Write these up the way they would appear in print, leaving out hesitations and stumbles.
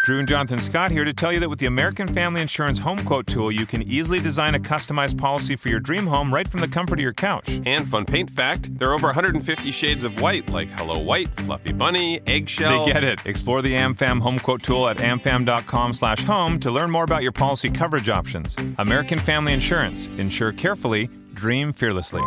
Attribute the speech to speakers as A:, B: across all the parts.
A: Drew and Jonathan Scott here to tell you that with the American Family Insurance Home Quote tool, you can easily design a customized policy for your dream home right from the comfort of your couch.
B: And fun paint fact, there are over 150 shades of white, like Hello White, Fluffy Bunny, Eggshell.
A: They get it. Explore the AmFam Home Quote tool at amfam.com/home to learn more about your policy coverage options. American Family Insurance. Insure carefully, dream fearlessly.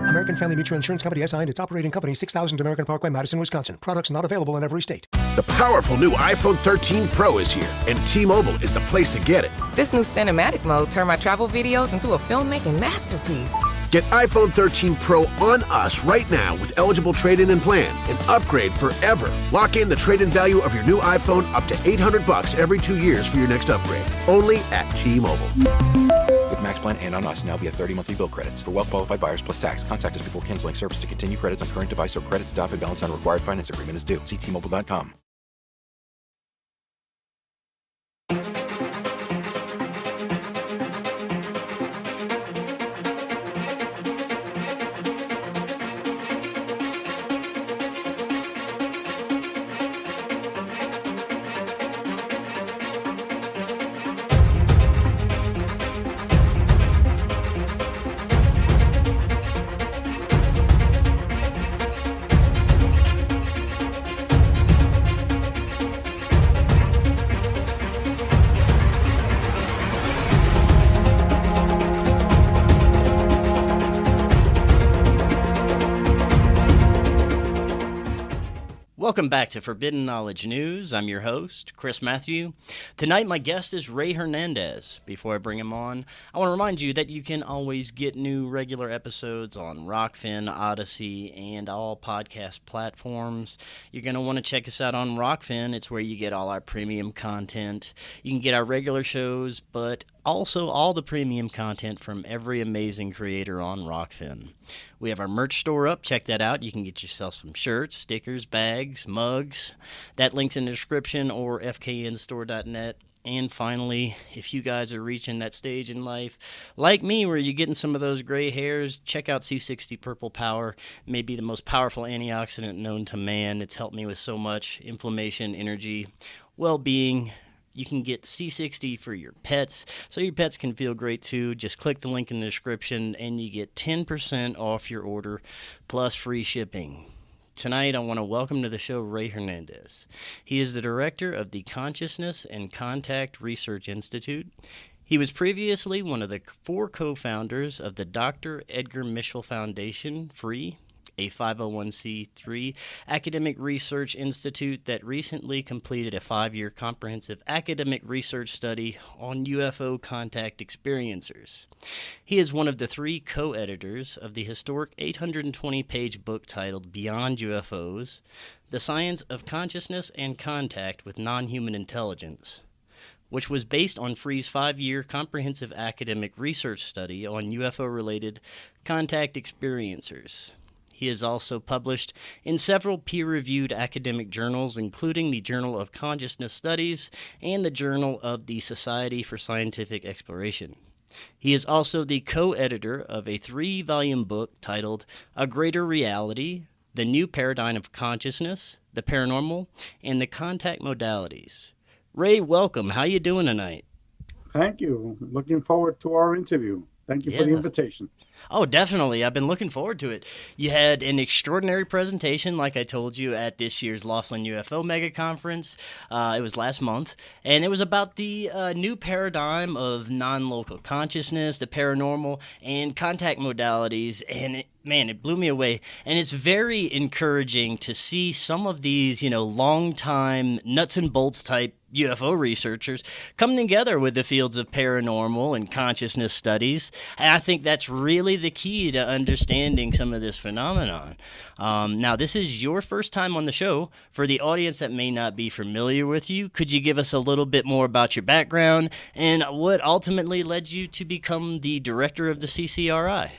C: American Family Mutual Insurance Company SI and its operating company, 6000 American Parkway, Madison, Wisconsin. Products not available in every state.
D: The powerful new iPhone 13 Pro is here, and T-Mobile is the place to get it.
E: This new cinematic mode turned my travel videos into a filmmaking masterpiece.
D: Get iPhone 13 Pro on us right now with eligible trade-in and plan and upgrade forever. Lock in the trade-in value of your new iPhone up to $800 every 2 years for your next upgrade. Only at T-Mobile.
F: With Max Plan and on us now via 30 monthly bill credits. For well-qualified buyers plus tax, contact us before canceling service to continue credits on current device or credit stop and balance on required finance agreement is due. See T-Mobile.com.
G: Welcome back to Forbidden Knowledge News. I'm your host, Chris Matthew. Tonight, my guest is Ray Hernandez. Before I bring him on, I want to remind you that you can always get new regular episodes on Rockfin, Odyssey, and all podcast platforms. You're going to want to check us out on Rockfin. It's where you get all our premium content. You can get our regular shows, but also all the premium content from every amazing creator on Rockfin. We have our merch store up. Check that out. You can get yourself some shirts, stickers, bags, mugs. That link's in the description or fknstore.net. And finally, if you guys are reaching that stage in life, like me, where you're getting some of those gray hairs, check out C60 Purple Power. It may be the most powerful antioxidant known to man. It's helped me with so much inflammation, energy, well-being. You can get C60 for your pets, so your pets can feel great too. Just click the link in the description, and you get 10% off your order, plus free shipping. Tonight, I want to welcome to the show Ray Hernandez. He is the director of the Consciousness and Contact Research Institute. He was previously one of the 4 co-founders of the Dr. Edgar Mitchell Foundation, FREE, a 501c3 academic research institute that recently completed a 5-year comprehensive academic research study on UFO contact experiencers. He is one of the 3 co-editors of the historic 820-page book titled Beyond UFOs, The Science of Consciousness and Contact with Non-Human Intelligence, which was based on FREE's 5-year comprehensive academic research study on UFO-related contact experiencers. He is also published in several peer-reviewed academic journals, including the Journal of Consciousness Studies and the Journal of the Society for Scientific Exploration. He is also the co-editor of a 3-volume book titled A Greater Reality, The New Paradigm of Consciousness, the Paranormal, and the Contact Modalities. Ray, welcome. How you doing tonight?
H: Thank you. Looking forward to our interview. Thank you for the invitation.
G: Oh, definitely. I've been looking forward to it. You had an extraordinary presentation, like I told you, at this year's Laughlin UFO Mega Conference. It was last month, and it was about the new paradigm of non-local consciousness, the paranormal, and contact modalities, and it blew me away. And it's very encouraging to see some of these, long-time nuts and bolts type UFO researchers coming together with the fields of paranormal and consciousness studies. And I think that's really the key to understanding some of this phenomenon. Now, this is your first time on the show. For the audience that may not be familiar with you, could you give us a little bit more about your background and what ultimately led you to become the director of the CCRI?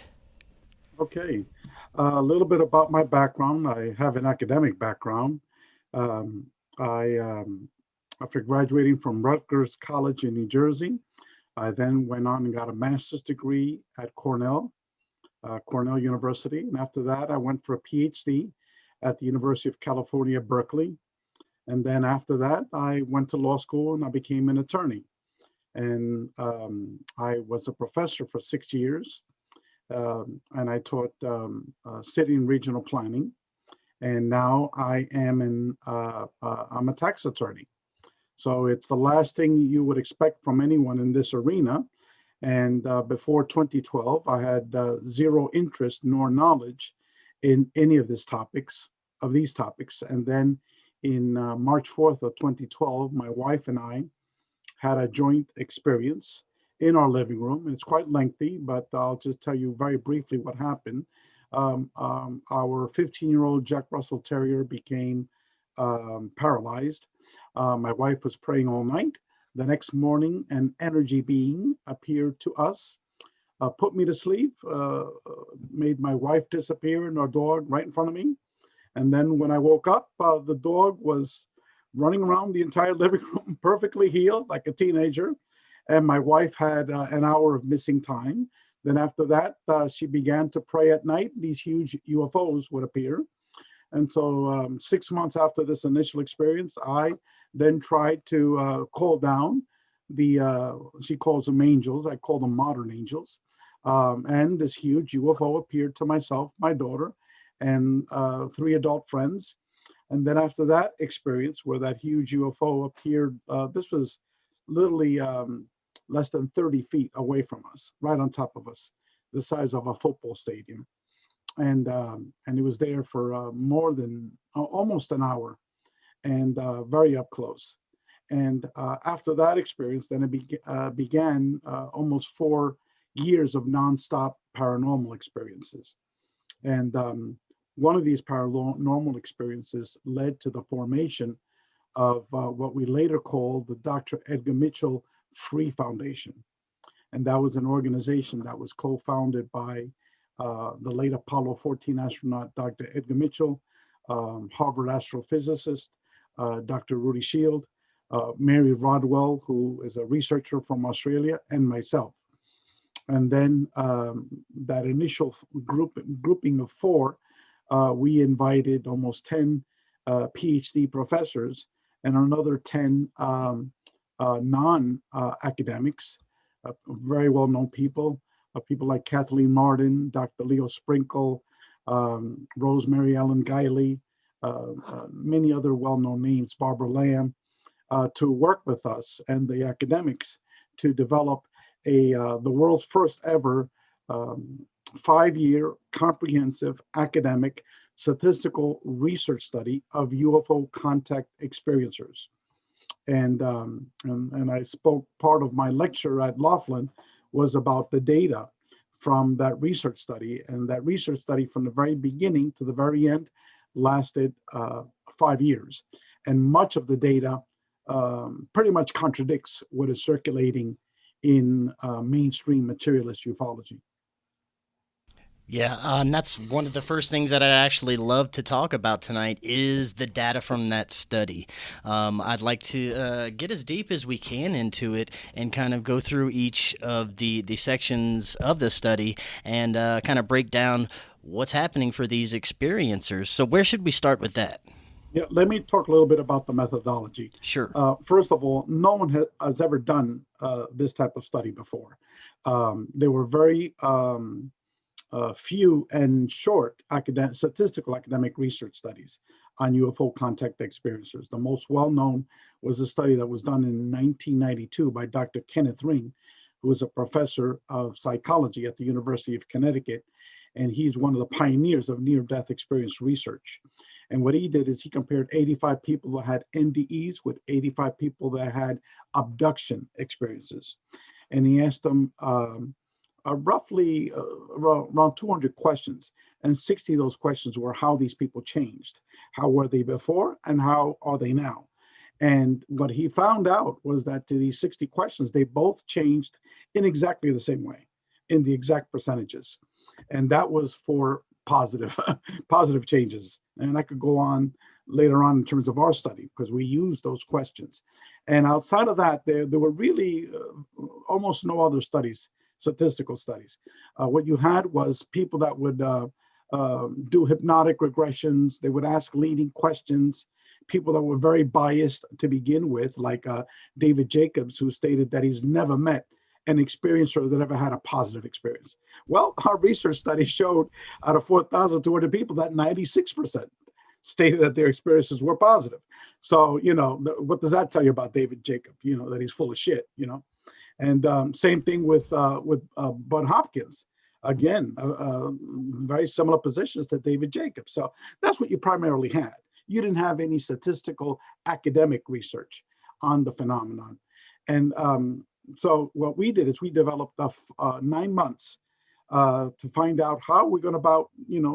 H: Okay. A little bit about my background. I have an academic background. After graduating from Rutgers College in New Jersey, I then went on and got a master's degree at Cornell University. And after that, I went for a PhD at the University of California, Berkeley. And then after that, I went to law school and I became an attorney. And I was a professor for 6 years. And I taught city and regional planning. And now I am I'm a tax attorney. So it's the last thing you would expect from anyone in this arena. And before 2012, I had zero interest nor knowledge in any of these topics. And then in March 4th of 2012, my wife and I had a joint experience in our living room. And it's quite lengthy, but I'll just tell you very briefly what happened. Our 15-year-old Jack Russell Terrier became paralyzed. My wife was praying all night. The next morning, an energy being appeared to us, put me to sleep, made my wife disappear and our dog right in front of me. And then when I woke up, the dog was running around the entire living room, perfectly healed, like a teenager. And my wife had an hour of missing time. Then after that, she began to pray at night. These huge UFOs would appear. And so 6 months after this initial experience, I then tried to call down she calls them angels, I call them modern angels. And this huge UFO appeared to myself, my daughter, and 3 adult friends. And then after that experience where that huge UFO appeared, this was literally less than 30 feet away from us, right on top of us, the size of a football stadium. And it was there for more than almost an hour, and very up close. And after that experience, then it began almost 4 years of nonstop paranormal experiences. And one of these paranormal experiences led to the formation of what we later called the Dr. Edgar Mitchell Free Foundation. And that was an organization that was co-founded by the late Apollo 14 astronaut, Dr. Edgar Mitchell, Harvard astrophysicist, Dr. Rudy Shield, Mary Rodwell, who is a researcher from Australia, and myself. And then that initial grouping of 4, we invited almost 10 PhD professors and another 10 non-academics, very well-known people like Kathleen Martin, Dr. Leo Sprinkle, Rosemary Ellen Guiley, many other well-known names, Barbara Lamb, to work with us and the academics to develop the world's first ever 5-year comprehensive academic statistical research study of UFO contact experiencers. And I spoke, part of my lecture at Laughlin was about the data from that research study. And that research study from the very beginning to the very end lasted 5 years. And much of the data pretty much contradicts what is circulating in mainstream materialist ufology.
G: Yeah, and that's one of the first things that I'd actually love to talk about tonight is the data from that study. I'd like to get as deep as we can into it and kind of go through each of the sections of the study and kind of break down what's happening for these experiencers. So where should we start with that?
H: Yeah, let me talk a little bit about the methodology.
G: Sure.
H: First of all, no one has ever done this type of study before. There were very few and short statistical academic research studies on UFO contact experiencers. The most well-known was a study that was done in 1992 by Dr. Kenneth Ring, who is a professor of psychology at the University of Connecticut, and he's one of the pioneers of near-death experience research. And what he did is he compared 85 people that had NDEs with 85 people that had abduction experiences. And he asked them roughly around 200 questions, and 60 of those questions were how these people changed. How were they before and how are they now? And what he found out was that to these 60 questions, they both changed in exactly the same way, in the exact percentages. And that was for positive changes. And I could go on later on in terms of our study because we used those questions. And outside of that, there were really almost no other studies, statistical studies. What you had was people that would do hypnotic regressions. They would ask leading questions. people that were very biased to begin with, like David Jacobs, who stated that he's never met an experiencer that ever had a positive experience. Well, our research study showed out of 4,200 people that 96% stated that their experiences were positive. So, what does that tell you about David Jacob? That he's full of shit, And same thing with Bud Hopkins. Again, very similar positions to David Jacobs. So that's what you primarily had. You didn't have any statistical academic research on the phenomenon. And so what we did is we developed 9 months to find out how we're going about,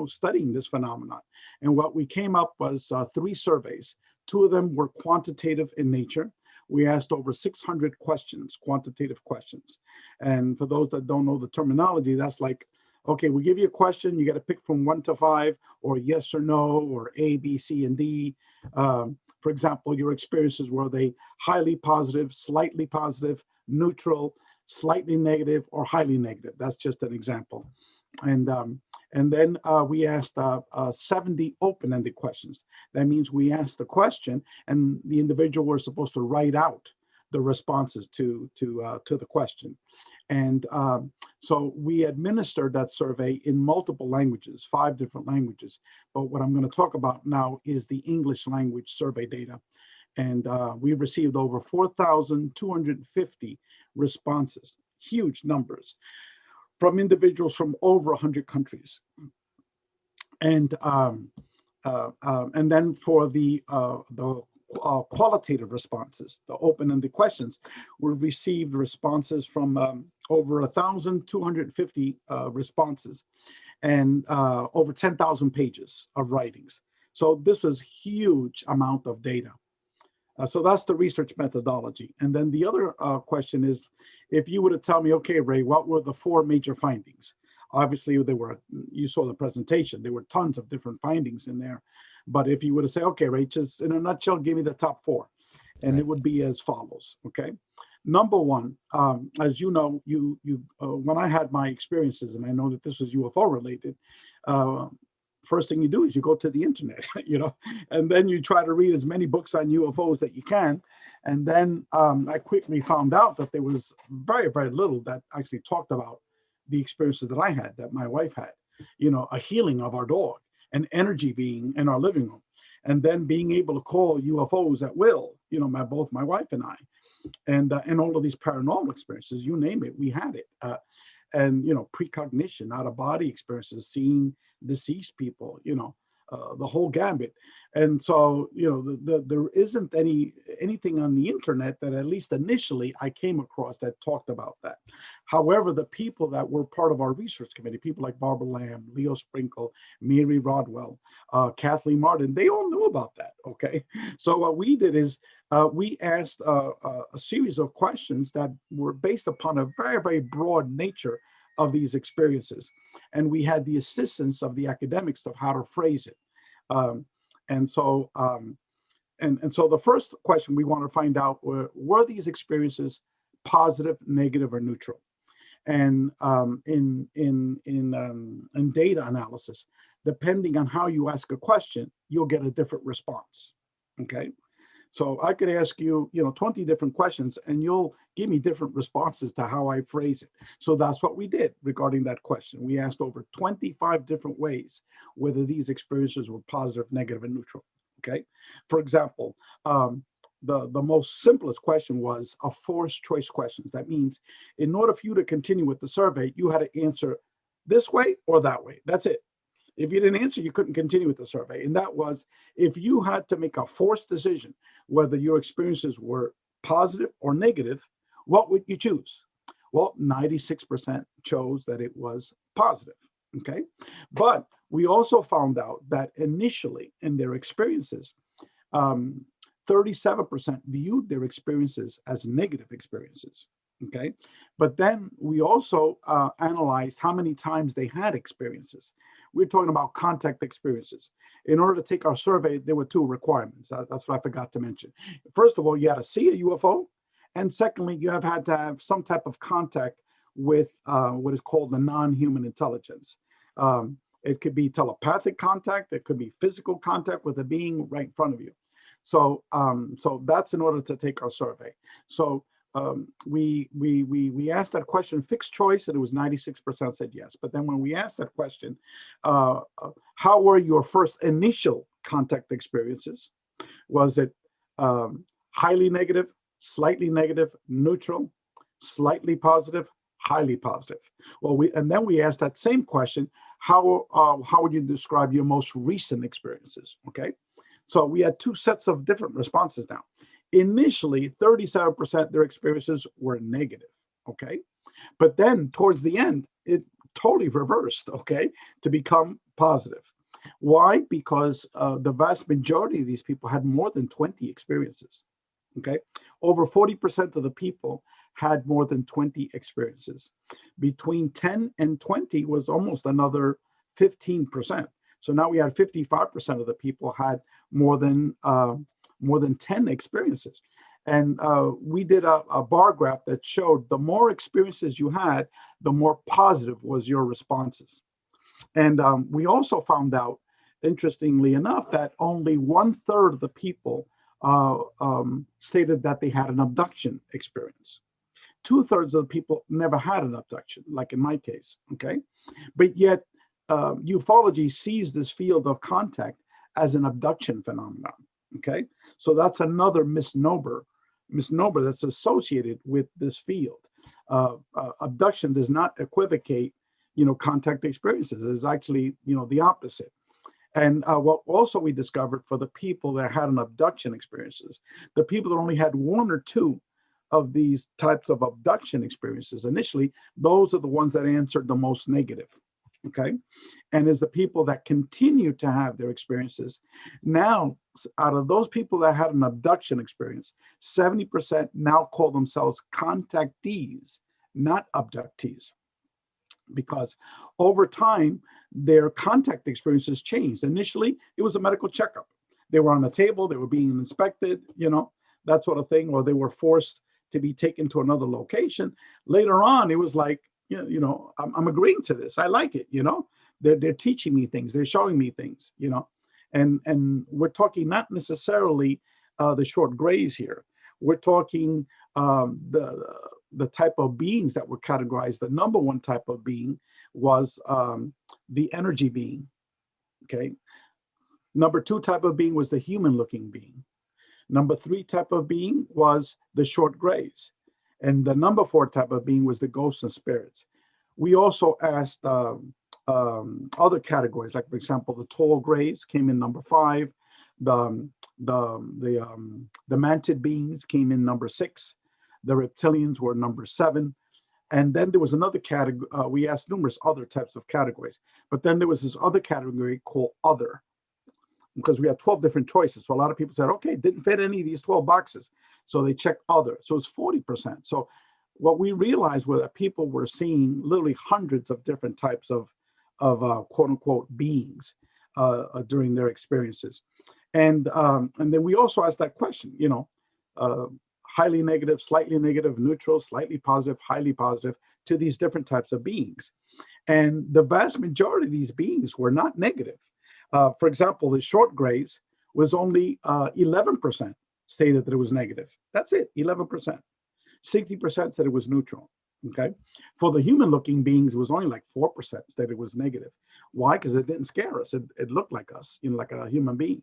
H: studying this phenomenon. And what we came up was 3 surveys. 2 of them were quantitative in nature. We asked over 600 questions, quantitative questions. And for those that don't know the terminology, that's like, okay, we give you a question, you got to pick from 1 to 5, or yes or no, or A, B, C, and D. For example, your experiences, were they highly positive, slightly positive, neutral, slightly negative, or highly negative? That's just an example. And then we asked 70 open-ended questions. That means we asked the question, and the individual was supposed to write out the responses to the question. And so we administered that survey in multiple languages, 5 different languages. But what I'm going to talk about now is the English language survey data. And we received over 4,250 responses, huge numbers, from individuals from over 100 countries. And then for the qualitative responses, the open-ended questions, we received responses from over 1,250 responses and over 10,000 pages of writings. So this was huge amount of data. So that's the research methodology. And then the other question is, if you were to tell me, okay, Ray, what were the 4 major findings? Obviously, you saw the presentation, there were tons of different findings in there. But if you were to say, okay, Ray, just in a nutshell, give me the top 4. And right. It would be as follows, okay? Number 1, as you know, when I had my experiences, and I know that this was UFO related, first thing you do is you go to the internet, and then you try to read as many books on UFOs that you can. And then I quickly found out that there was very, very little that actually talked about the experiences that I had, that my wife had, a healing of our dog, an energy being in our living room, and then being able to call UFOs at will, both my wife and I, and all of these paranormal experiences, you name it, we had it. And precognition, out of body experiences, seeing deceased people, the whole gambit. And so there isn't anything on the internet that, at least initially, I came across that talked about that. However, the people that were part of our research committee, people like Barbara Lamb, Leo Sprinkle, Mary Rodwell, Kathleen Martin, they all knew about that. Okay, so what we did is we asked a series of questions that were based upon a very, very broad nature of these experiences. And we had the assistance of the academics of how to phrase it. And so the first question we want to find out were these experiences positive, negative, or neutral? And in data analysis, depending on how you ask a question, you'll get a different response. Okay. So I could ask you, 20 different questions, and you'll give me different responses to how I phrase it. So that's what we did regarding that question. We asked over 25 different ways whether these experiences were positive, negative, and neutral. Okay. For example, the most simplest question was a forced choice questions. That means in order for you to continue with the survey, you had to answer this way or that way. That's it. If you didn't answer, you couldn't continue with the survey. And that was, if you had to make a forced decision whether your experiences were positive or negative, what would you choose? Well, 96% chose that it was positive. Okay. But we also found out that initially in their experiences, 37% viewed their experiences as negative experiences. Okay. But then we also analyzed how many times they had experiences. We're talking about contact experiences. In order to take our survey, there were 2 requirements. That's what I forgot to mention. First of all, you had to see a UFO. And secondly, you have had to have some type of contact with what is called the non-human intelligence. It could be telepathic contact. It could be physical contact with a being right in front of you. So so that's in order to take our survey. So we asked that question, fixed choice, and it was 96% said yes. But then when we asked that question, how were your first initial contact experiences? Was it highly negative, slightly negative, neutral, slightly positive, highly positive? Well, then we asked that same question, how would you describe your most recent experiences? Okay, so we had two sets of different responses now. Initially, 37% their experiences were negative, okay? But then towards the end, it totally reversed, okay, to become positive. Why? Because the vast majority of these people had more than 20 experiences, okay? Over 40% of the people had more than 20 experiences. Between 10 and 20 was almost another 15%. So now we had 55% of the people had more than 10 experiences. And we did a bar graph that showed the more experiences you had, the more positive was your responses. And we also found out, interestingly enough, that only 1/3 of the people stated that they had an abduction experience. 2/3 of the people never had an abduction, like in my case, okay? But yet, ufology sees this field of contact as an abduction phenomenon, okay? So that's another misnomer that's associated with this field. Abduction does not equivocate, contact experiences. It's actually, the opposite. And what also we discovered for the people that had an abduction experiences, the people that only had one or two of these types of abduction experiences initially, those are the ones that answered the most negative. Okay. And as the people that continue to have their experiences, now out of those people that had an abduction experience, 70% now call themselves contactees, not abductees, because over time, their contact experiences changed. Initially, it was a medical checkup. They were on the table, they were being inspected, that sort of thing, or they were forced to be taken to another location. Later on, it was like, I'm agreeing to this. I like it. They're teaching me things. They're showing me things. And we're talking not necessarily the short grays here. We're talking the type of beings that were categorized. The number one type of being was the energy being. Okay. Number two type of being was the human-looking being. Number three type of being was the short grays. And the number four type of being was the ghosts and spirits. We also asked other categories, like, for example, the tall grays came in number 5. The mantid beings came in number 6. The reptilians were number 7. And then there was another category. We asked numerous other types of categories. But then there was this other category called other, because we had 12 different choices. So a lot of people said, okay, didn't fit any of these 12 boxes. So they checked other. So it's 40%. So what we realized was that people were seeing literally hundreds of different types of quote unquote beings during their experiences. And then we also asked that question, highly negative, slightly negative, neutral, slightly positive, highly positive, to these different types of beings. And the vast majority of these beings were not negative. For example, the short grays was only 11% stated that it was negative. That's it, 11%. 60% said it was neutral. Okay. For the human-looking beings, it was only like 4% said it was negative. Why? Because it didn't scare us. It looked like us, like a human being.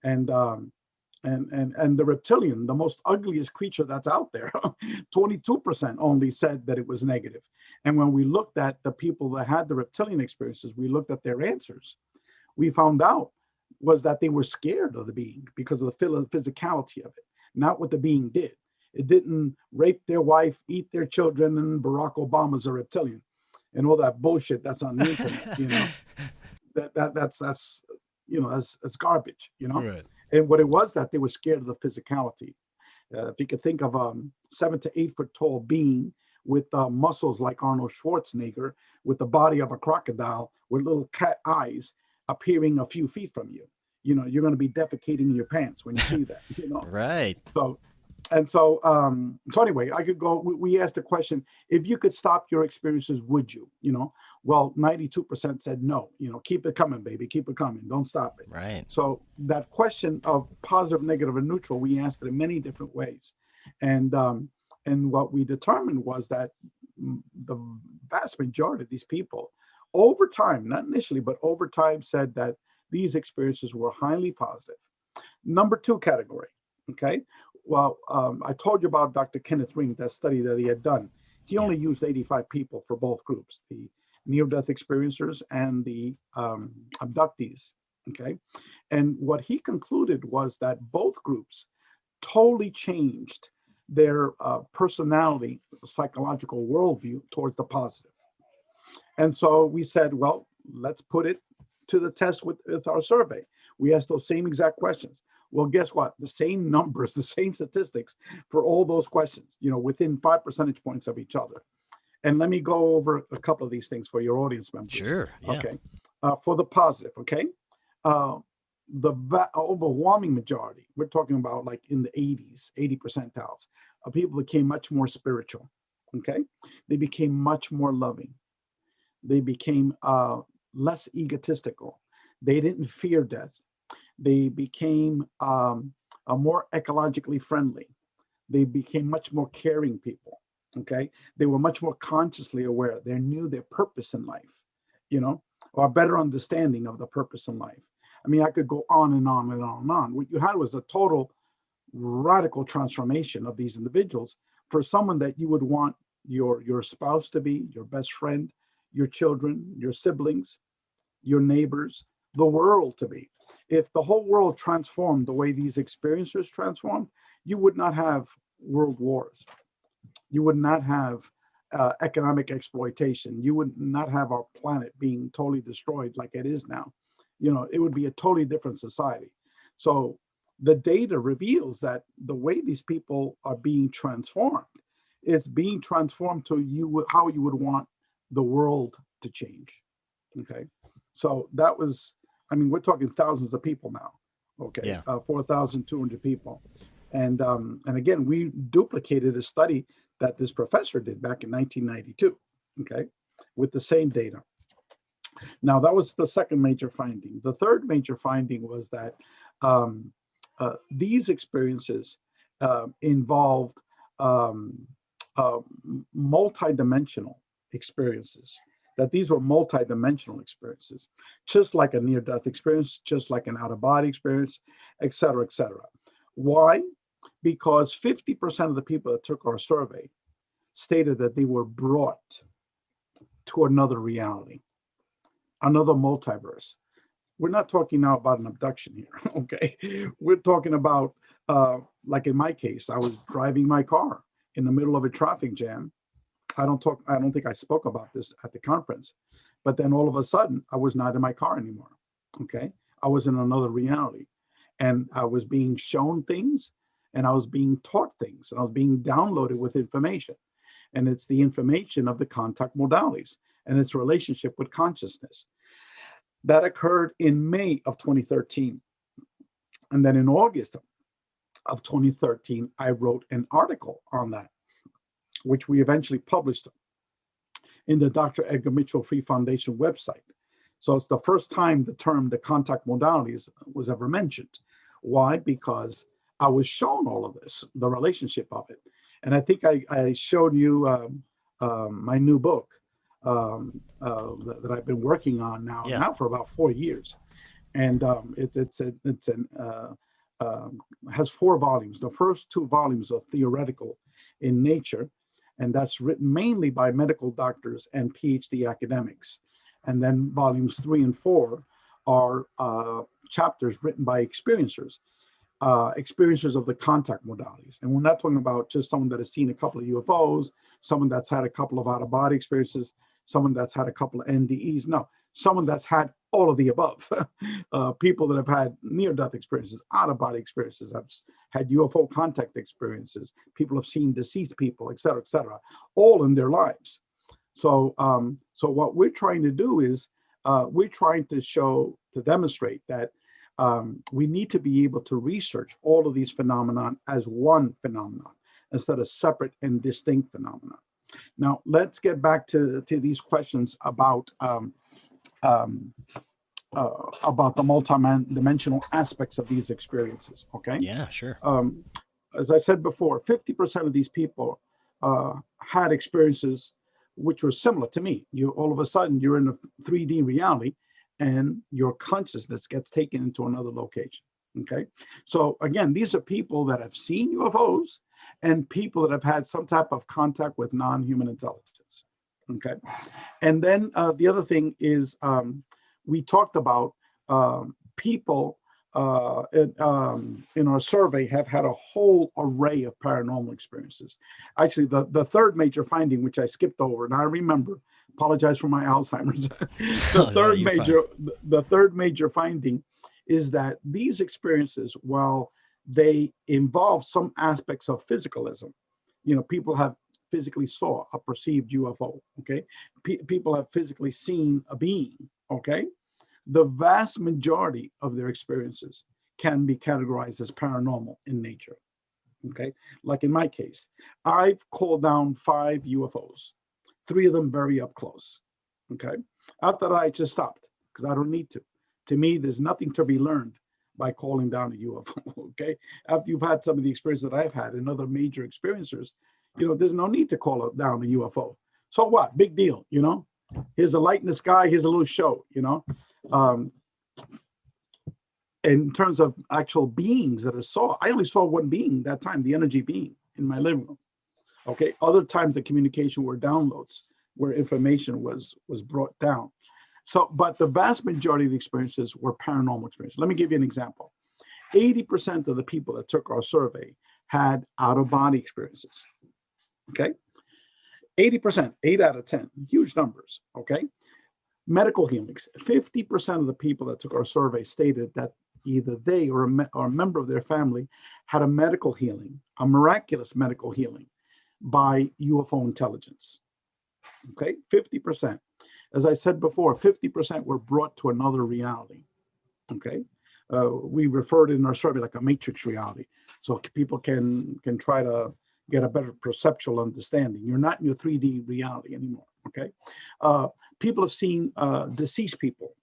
H: And the reptilian, the most ugliest creature that's out there, 22% only said that it was negative. And when we looked at the people that had the reptilian experiences, we looked at their answers. We found out was that they were scared of the being because of the physicality of it, not what the being did. It didn't rape their wife, eat their children, and Barack Obama's a reptilian, and all that bullshit that's on the internet. That's garbage. Right. And what it was that they were scared of the physicality. If you could think of a 7 to 8 foot tall being with muscles like Arnold Schwarzenegger, with the body of a crocodile, with little cat eyes appearing a few feet from you, you're going to be defecating in your pants when you see that.
G: Right.
H: So anyway, I could go. We asked the question: if you could stop your experiences, would you? Well, 92% said no, keep it coming, baby, keep it coming, don't stop it.
G: Right.
H: So that question of positive, negative, and neutral, we answered in many different ways. And what we determined was that the vast majority of these people over time, not initially, but over time, said that these experiences were highly positive. Number 2 category, okay? Well, I told you about Dr. Kenneth Ring, that study that he had done. He only used 85 people for both groups, the near-death experiencers and the abductees, okay? And what he concluded was that both groups totally changed their personality, psychological worldview towards the positive. And so we said, well, let's put it to the test with our survey. We asked those same exact questions. Well, guess what? The same numbers, the same statistics for all those questions, within 5 percentage points of each other. And let me go over a couple of these things for your audience members.
G: Sure. Yeah.
H: Okay. For the positive, okay? The overwhelming majority, we're talking about like in the 80s, 80 percentiles, of people became much more spiritual, okay? They became much more loving. They became less egotistical. They didn't fear death. They became more ecologically friendly. They became much more caring people, okay? They were much more consciously aware. They knew their purpose in life, or a better understanding of the purpose in life. I mean, I could go on and on and on and on. What you had was a total radical transformation of these individuals for someone that you would want your spouse to be, your best friend, your children, your siblings, your neighbors, the world to be. If the whole world transformed the way these experiencers transformed, you would not have world wars. You would not have economic exploitation. You would not have our planet being totally destroyed like it is now. It would be a totally different society. So the data reveals that the way these people are being transformed, it's being transformed to how you would want the world to change. Okay. So that was, we're talking thousands of people now. Okay.
G: Yeah.
H: 4,200 people. And again, we duplicated a study that this professor did back in 1992. Okay. With the same data. Now, that was the second major finding. The third major finding was that these experiences involved multidimensional experiences, that these were multidimensional experiences, just like a near-death experience, just like an out-of-body experience, et cetera, et cetera. Why? Because 50% of the people that took our survey stated that they were brought to another reality, another multiverse. We're not talking now about an abduction here, okay? We're talking about, like in my case, I was driving my car in the middle of a traffic jam. I don't think I spoke about this at the conference, but then all of a sudden I was not in my car anymore, okay? I was in another reality, and I was being shown things, and I was being taught things, and I was being downloaded with information. And it's the information of the contact modalities and its relationship with consciousness. That occurred in May of 2013. And then in August of 2013, I wrote an article on that, which we eventually published in the Dr. Edgar Mitchell Free Foundation website. So it's the first time the term the contact modalities was ever mentioned. Why? Because I was shown all of this, the relationship of it. And I think I showed you my new book that I've been working on now for about 4 years. And it has 4 volumes. The first 2 volumes are theoretical in nature, and that's written mainly by medical doctors and PhD academics. And then volumes 3 and 4 are chapters written by experiencers of the contact modalities. And we're not talking about just someone that has seen a couple of UFOs, someone that's had a couple of out-of-body experiences, someone that's had a couple of NDEs. No, someone that's had all of the above. People that have had near-death experiences, out-of-body experiences, have had UFO contact experiences, people have seen deceased people, et cetera, all in their lives. So what we're trying to do is we're trying to demonstrate that we need to be able to research all of these phenomena as one phenomenon instead of separate and distinct phenomena. Now let's get back to these questions about the multi-dimensional aspects of these experiences. Okay.
G: Yeah, sure.
H: As I said before, 50% of these people had experiences which were similar to me. You all of a sudden you're in a 3D reality, and your consciousness gets taken into another location. Okay. So again, these are people that have seen UFOs and people that have had some type of contact with non-human intelligence. Okay. And then the other thing is we talked about people in our survey have had a whole array of paranormal experiences. Actually, the third major finding, which I skipped over, and I remember, apologize for my Alzheimer's. The third major finding is that these experiences, while they involve some aspects of physicalism, people have physically saw a perceived UFO. Okay, people have physically seen a being. Okay, the vast majority of their experiences can be categorized as paranormal in nature. Okay, like in my case, I've called down 5 UFOs, 3 of them very up close. Okay, after that, I just stopped because I don't need to. To me, there's nothing to be learned by calling down a UFO. Okay, after you've had some of the experience that I've had and other major experiencers, there's no need to call down a UFO. So what? Big deal, Here's a light in the sky. Here's a little show, In terms of actual beings that I saw, I only saw one being that time, the energy being in my living room. Okay. Other times the communication were downloads where information was brought down. So, but the vast majority of the experiences were paranormal experiences. Let me give you an example. 80% of the people that took our survey had out-of-body experiences. Okay. 80%, 8 out of 10, huge numbers. Okay. Medical healings. 50% of the people that took our survey stated that either they or a member of their family had a medical healing, a miraculous medical healing by UFO intelligence. Okay, 50%. As I said before, 50% were brought to another reality. Okay, we referred in our survey like a matrix reality, so people can try to get a better perceptual understanding. You're not in your 3D reality anymore. Okay, people have seen deceased people.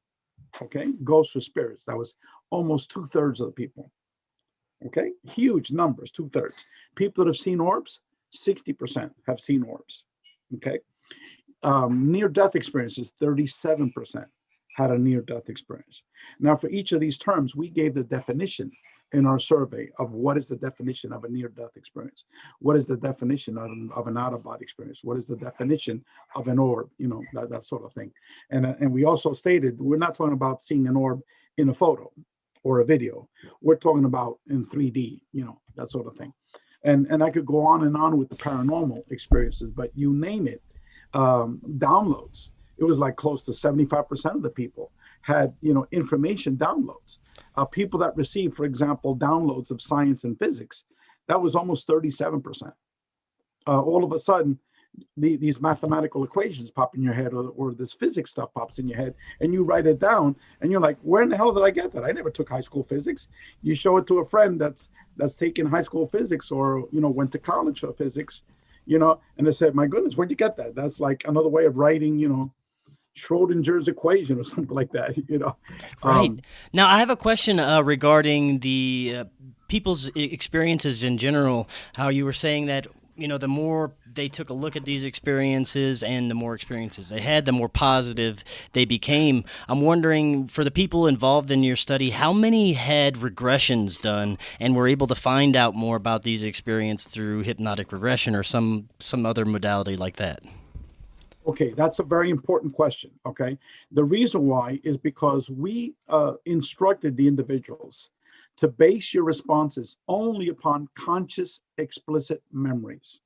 H: Okay, ghosts or spirits. That was almost 2/3 of the people. Okay, huge numbers, 2/3. People that have seen orbs, 60% have seen orbs. Okay, near-death experiences, 37% had a near-death experience. Now, for each of these terms, we gave the definition in our survey of what is the definition of a near-death experience, what is the definition of an out-of-body experience, what is the definition of an orb, that sort of thing. And we also stated we're not talking about seeing an orb in a photo or a video. We're talking about in 3D, that sort of thing. And I could go on and on with the paranormal experiences, but you name it, downloads. It was like close to 75% of the people had, information downloads. People that received, for example, downloads of science and physics, that was almost 37%. All of a sudden, these mathematical equations pop in your head, or this physics stuff pops in your head, and you write it down, and you're like, where in the hell did I get that? I never took high school physics. You show it to a friend that's taken high school physics or, went to college for physics, and they said, my goodness, where'd you get that? That's like another way of writing, Schrodinger's equation or something like that,
G: Right. Now, I have a question regarding the people's experiences in general, how you were saying that, the more they took a look at these experiences and the more experiences they had, the more positive they became. I'm wondering, for the people involved in your study, how many had regressions done and were able to find out more about these experiences through hypnotic regression or some other modality like that?
H: Okay, that's a very important question, okay? The reason why is because we instructed the individuals to base your responses only upon conscious, explicit memories,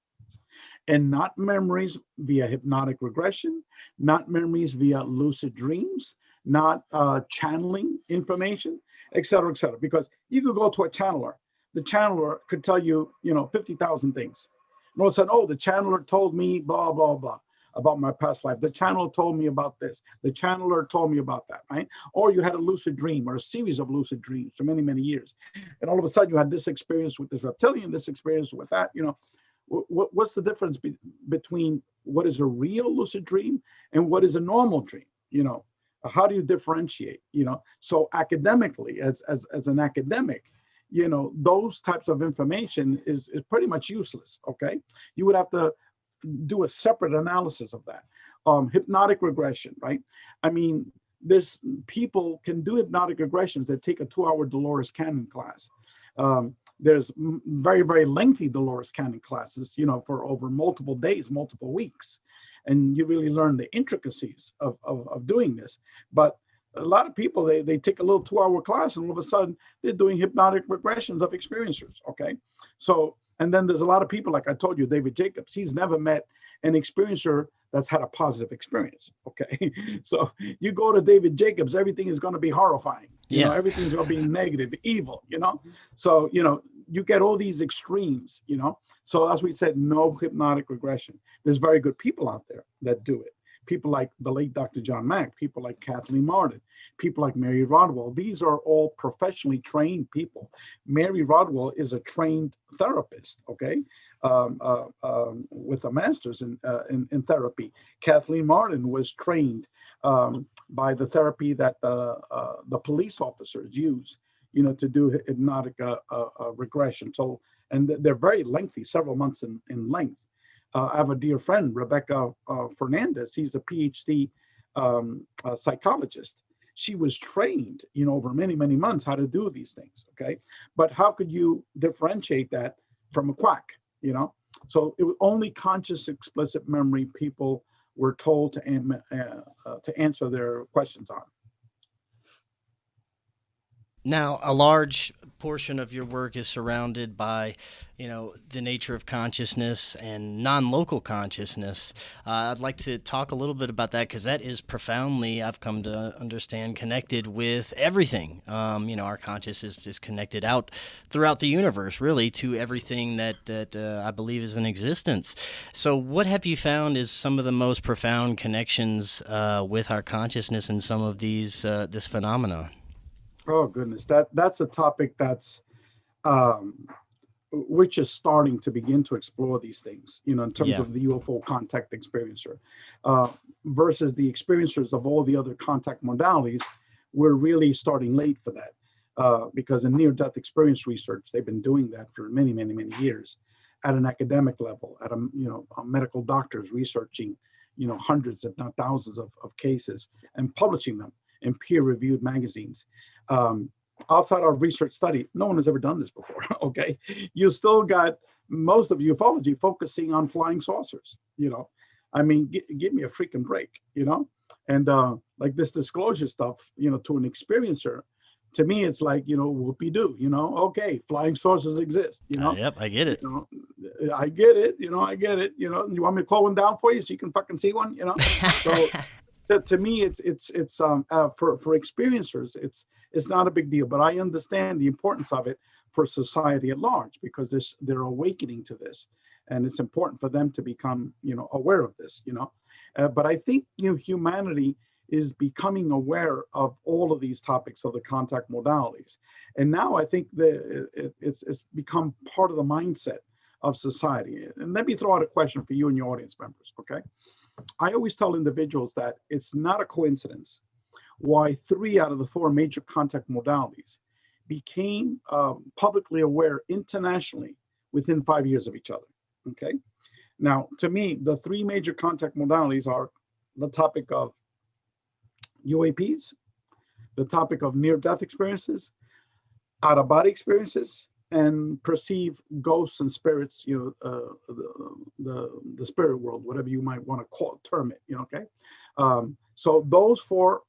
H: and not memories via hypnotic regression, not memories via lucid dreams, not channeling information, et cetera, because you could go to a channeler. The channeler could tell you, 50,000 things. And all of a sudden, the channeler told me blah, blah, blah about my past life. The channeler told me about this. The channeler told me about that, right? Or you had a lucid dream or a series of lucid dreams for many, many years. And all of a sudden you had this experience with this reptilian, this experience with that, what's the difference between what is a real lucid dream and what is a normal dream? How do you differentiate? So academically, as an academic, those types of information is pretty much useless. Okay, you would have to do a separate analysis of that. Hypnotic regression, right? I mean, people can do hypnotic regressions that take a 2-hour Dolores Cannon class. There's very, very lengthy Dolores Cannon classes, for over multiple days, multiple weeks. And you really learn the intricacies of doing this. But a lot of people, they take a little 2-hour class and all of a sudden they're doing hypnotic regressions of experiencers, okay? So, and then there's a lot of people, like I told you, David Jacobs, he's never met an experiencer that's had a positive experience, okay? So you go to David Jacobs, everything is going to be horrifying. Everything's going to be negative, evil, So, you get all these extremes, So as we said, no hypnotic regression. There's very good people out there that do it. People like the late Dr. John Mack, people like Kathleen Martin, people like Mary Rodwell. These are all professionally trained people. Mary Rodwell is a trained therapist, okay, with a master's in therapy. Kathleen Martin was trained by the therapy that the police officers use, to do hypnotic regression. So, and they're very lengthy, several months in length. I have a dear friend, Rebecca Fernandez. She's a PhD psychologist. She was trained, over many, many months how to do these things, okay? But how could you differentiate that from a quack, So it was only conscious, explicit memory people were told to answer their questions on.
G: Now, a large portion of your work is surrounded by, the nature of consciousness and non-local consciousness. I'd like to talk a little bit about that because that is profoundly, I've come to understand, connected with everything. Our consciousness is connected out throughout the universe, really, to everything that I believe is in existence. So what have you found is some of the most profound connections with our consciousness and some of these this phenomena?
H: Oh goodness, that's a topic that's we're just starting to begin to explore these things, in terms of the UFO contact experiencer versus the experiencers of all the other contact modalities. We're really starting late for that because in near-death experience research, they've been doing that for many, many, many years at an academic level, at medical doctors researching, hundreds, if not thousands of cases and publishing them in peer-reviewed magazines. Outside of research study, no one has ever done this before, okay? You still got most of ufology focusing on flying saucers, I mean, give me a freaking break, And like this disclosure stuff, to an experiencer, to me, it's like, whoopee-doo, okay, flying saucers exist,
G: Yep, I get it.
H: I get it, I get it, you want me to call one down for you so you can fucking see one, So to me, it's for experiencers, it's not a big deal, but I understand the importance of it for society at large because they're awakening to this, and it's important for them to become, aware of this, But I think humanity is becoming aware of all of these topics of the contact modalities, and now I think that it's become part of the mindset of society. And let me throw out a question for you and your audience members, okay? I always tell individuals that it's not a coincidence why 3 out of the 4 major contact modalities became publicly aware internationally within 5 years of each other, okay? Now, to me, the 3 major contact modalities are the topic of UAPs, the topic of near-death experiences, out-of-body experiences, and perceive ghosts and spirits, the spirit world, whatever you might want to term it, okay? So those 4,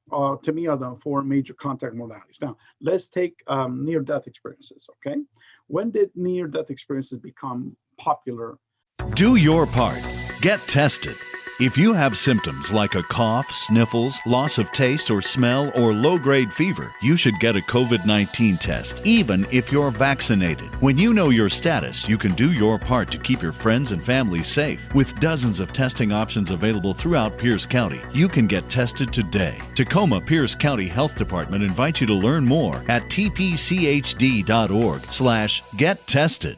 H: to me, are the 4 major contact modalities. Now, let's take near-death experiences, okay? When did near-death experiences become popular?
I: Do your part. Get tested. If you have symptoms like a cough, sniffles, loss of taste or smell, or low-grade fever, you should get a COVID-19 test, even if you're vaccinated. When you know your status, you can do your part to keep your friends and family safe. With dozens of testing options available throughout Pierce County, you can get tested today. Tacoma Pierce County Health Department invites you to learn more at tpchd.org/gettested.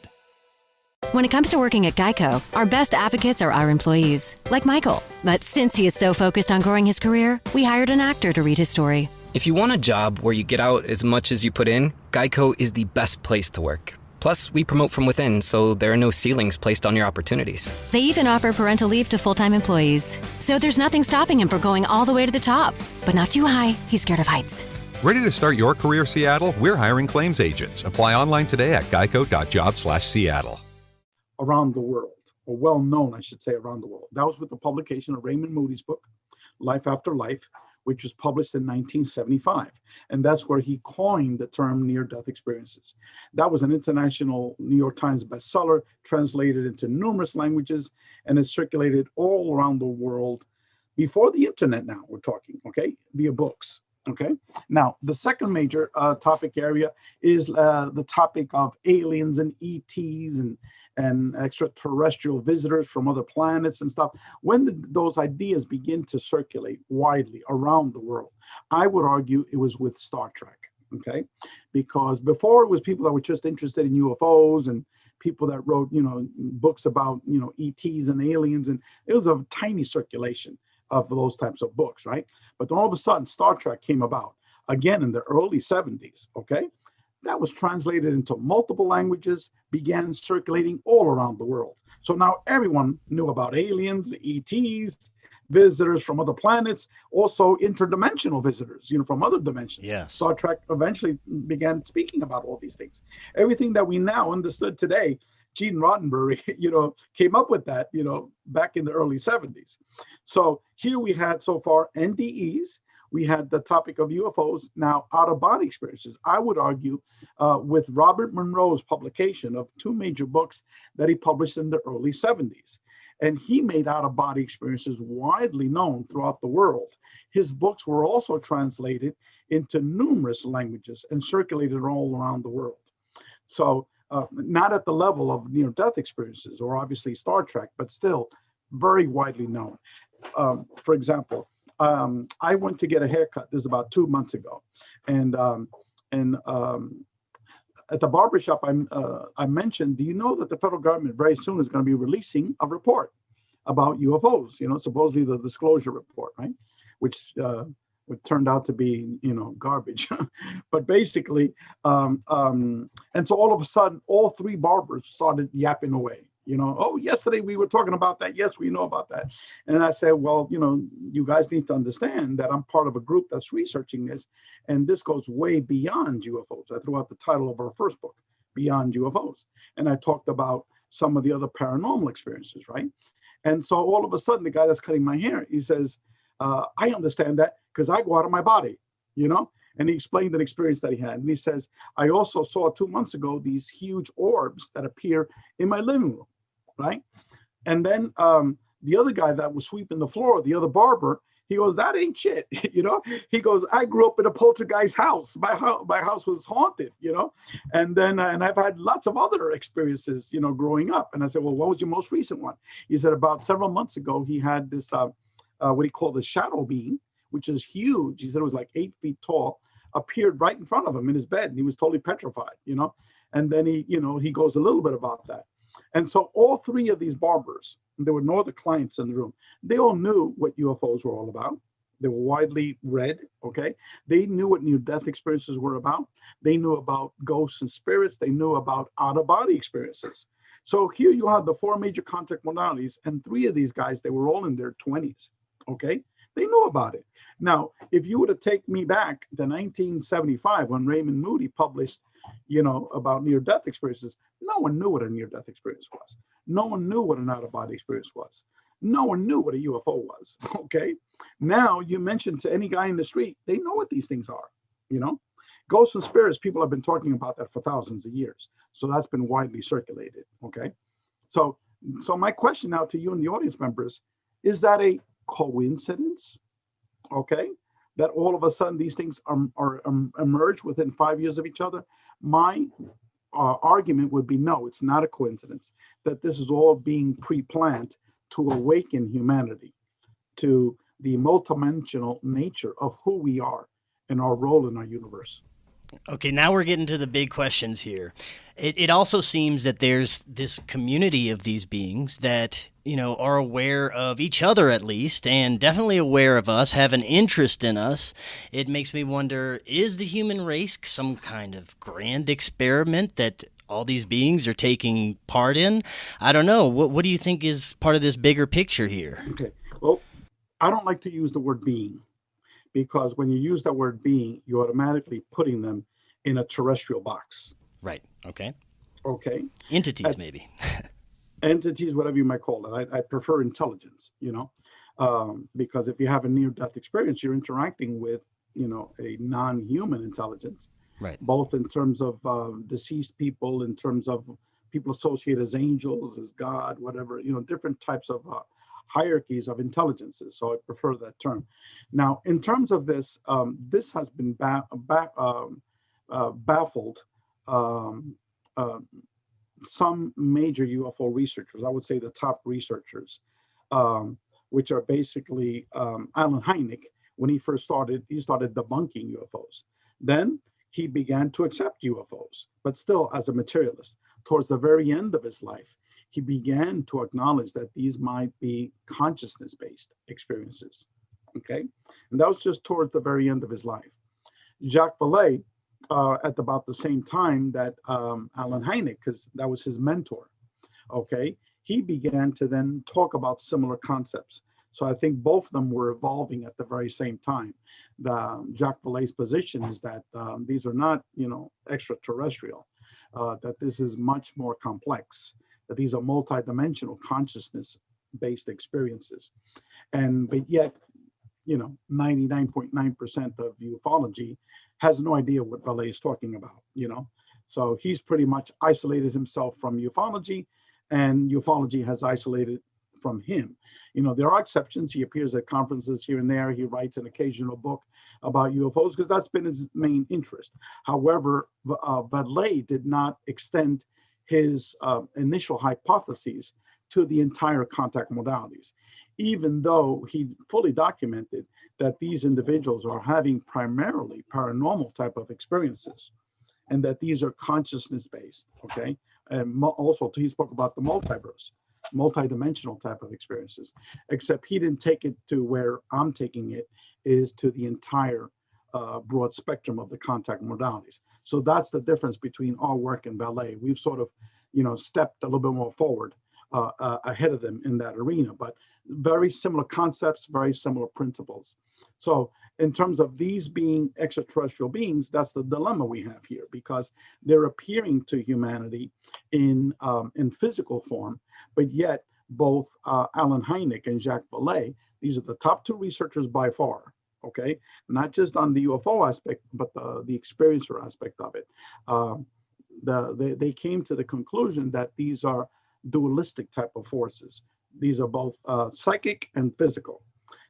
J: When it comes to working at Geico, our best advocates are our employees, like Michael. But since he is so focused on growing his career, we hired an actor to read his story.
K: If you want a job where you get out as much as you put in, Geico is the best place to work. Plus, we promote from within, so there are no ceilings placed on your opportunities.
J: They even offer parental leave to full-time employees. So there's nothing stopping him from going all the way to the top. But not too high. He's scared of heights.
L: Ready to start your career, Seattle? We're hiring claims agents. Apply online today at geico.job/Seattle.
H: Around the world, or well known, I should say, around the world. That was with the publication of Raymond Moody's book, Life After Life, which was published in 1975. And that's where he coined the term near-death experiences. That was an international New York Times bestseller, translated into numerous languages, and it circulated all around the world before the internet now, we're talking, okay, via books. Okay. Now, the second major topic area is the topic of aliens and ETs and extraterrestrial visitors from other planets and stuff. When those ideas begin to circulate widely around the world, I would argue it was with Star Trek. Okay, because before it was people that were just interested in UFOs and people that wrote, books about, ETs and aliens, and it was a tiny circulation of those types of books, right? But then all of a sudden, Star Trek came about, again in the early 70s, okay? That was translated into multiple languages, began circulating all around the world. So now everyone knew about aliens, ETs, visitors from other planets, also interdimensional visitors, from other dimensions.
G: Yes.
H: Star Trek eventually began speaking about all these things. Everything that we now understood today, Gene Roddenberry, came up with that, back in the early 70s. So here we had so far NDEs, we had the topic of UFOs, now out-of-body experiences. I would argue with Robert Monroe's publication of two major books that he published in the early 70s. And he made out-of-body experiences widely known throughout the world. His books were also translated into numerous languages and circulated all around the world. So not at the level of near-death experiences or obviously Star Trek, but still very widely known. For example, I went to get a haircut. This is about 2 months ago, and at the barbershop, I mentioned, do you know that the federal government very soon is going to be releasing a report about UFOs? Supposedly the disclosure report, right? Which turned out to be, garbage. But basically, and so all of a sudden, all three barbers started yapping away. Oh, yesterday we were talking about that. Yes, we know about that. And I said, well, you guys need to understand that I'm part of a group that's researching this. And this goes way beyond UFOs. I threw out the title of our first book, Beyond UFOs. And I talked about some of the other paranormal experiences, right? And so all of a sudden, the guy that's cutting my hair, he says, I understand that because I go out of my body, And he explained an experience that he had. And he says, I also saw 2 months ago these huge orbs that appear in my living room, right? And then the other guy that was sweeping the floor, the other barber, he goes, that ain't shit, He goes, I grew up in a poltergeist house. My house was haunted, And then, and I've had lots of other experiences, growing up. And I said, well, what was your most recent one? He said about several months ago, he had this, what he called a shadow being, which is huge. He said it was like 8 feet tall, appeared right in front of him in his bed. And he was totally petrified, And then he goes a little bit about that. And so all three of these barbers, there were no other clients in the room, they all knew what UFOs were all about. They were widely read, okay? They knew what near-death experiences were about. They knew about ghosts and spirits. They knew about out-of-body experiences. So here you have the four major contact modalities, and three of these guys, they were all in their 20s, okay? They knew about it. Now, if you were to take me back to 1975 when Raymond Moody published, about near-death experiences, no one knew what a near-death experience was. No one knew what an out-of-body experience was. No one knew what a UFO was, okay? Now, you mention to any guy in the street, they know what these things are, Ghosts and spirits, people have been talking about that for thousands of years. So that's been widely circulated, okay? So my question now to you and the audience members, is that a coincidence, okay, that all of a sudden these things are emerge within 5 years of each other? My argument would be no, it's not a coincidence, that this is all being pre-planned to awaken humanity to the multidimensional nature of who we are and our role in our universe.
G: Okay, now we're getting to the big questions here. It also seems that there's this community of these beings that, are aware of each other at least, and definitely aware of us, have an interest in us. It makes me wonder, is the human race some kind of grand experiment that all these beings are taking part in? I don't know. What do you think is part of this bigger picture here?
H: Okay. Well, I don't like to use the word being, because when you use that word being, you're automatically putting them in a terrestrial box.
G: Right. Okay.
H: Okay.
G: Entities, maybe.
H: Entities, whatever you might call it. I prefer intelligence, because if you have a near-death experience, you're interacting with, a non-human intelligence.
G: Right.
H: Both in terms of deceased people, in terms of people associated as angels, as God, whatever, different types of hierarchies of intelligences. So I prefer that term. Now, in terms of this, this has been baffled some major UFO researchers. I would say the top researchers, which are basically Alan Hynek. When he first started, he started debunking UFOs. Then he began to accept UFOs, but still as a materialist. Towards the very end of his life, he began to acknowledge that these might be consciousness-based experiences. Okay, and that was just towards the very end of his life. Jacques Vallée, at about the same time that Alan Hynek, because that was his mentor, okay, he began to then talk about similar concepts. So I think both of them were evolving at the very same time. Jacques Vallée's position is that these are not, extraterrestrial, that this is much more complex, that these are multidimensional consciousness-based experiences. But yet, 99.9% of ufology has no idea what Vallée is talking about, So he's pretty much isolated himself from ufology, and ufology has isolated from him. There are exceptions. He appears at conferences here and there. He writes an occasional book about UFOs because that's been his main interest. However, Vallée did not extend his initial hypotheses to the entire contact modalities, even though he fully documented that these individuals are having primarily paranormal type of experiences, and that these are consciousness-based, okay? And also, he spoke about the multiverse, multidimensional type of experiences, except he didn't take it to where I'm taking it, is to the entire broad spectrum of the contact modalities. So that's the difference between our work and Vallée. We've sort of, stepped a little bit more forward ahead of them in that arena, but very similar concepts, very similar principles. So in terms of these being extraterrestrial beings, that's the dilemma we have here, because they're appearing to humanity in physical form, but yet both Alan Hynek and Jacques Vallée, these are the top two researchers by far, okay? Not just on the UFO aspect, but the experiencer aspect of it. They came to the conclusion that these are dualistic type of forces. These are both psychic and physical.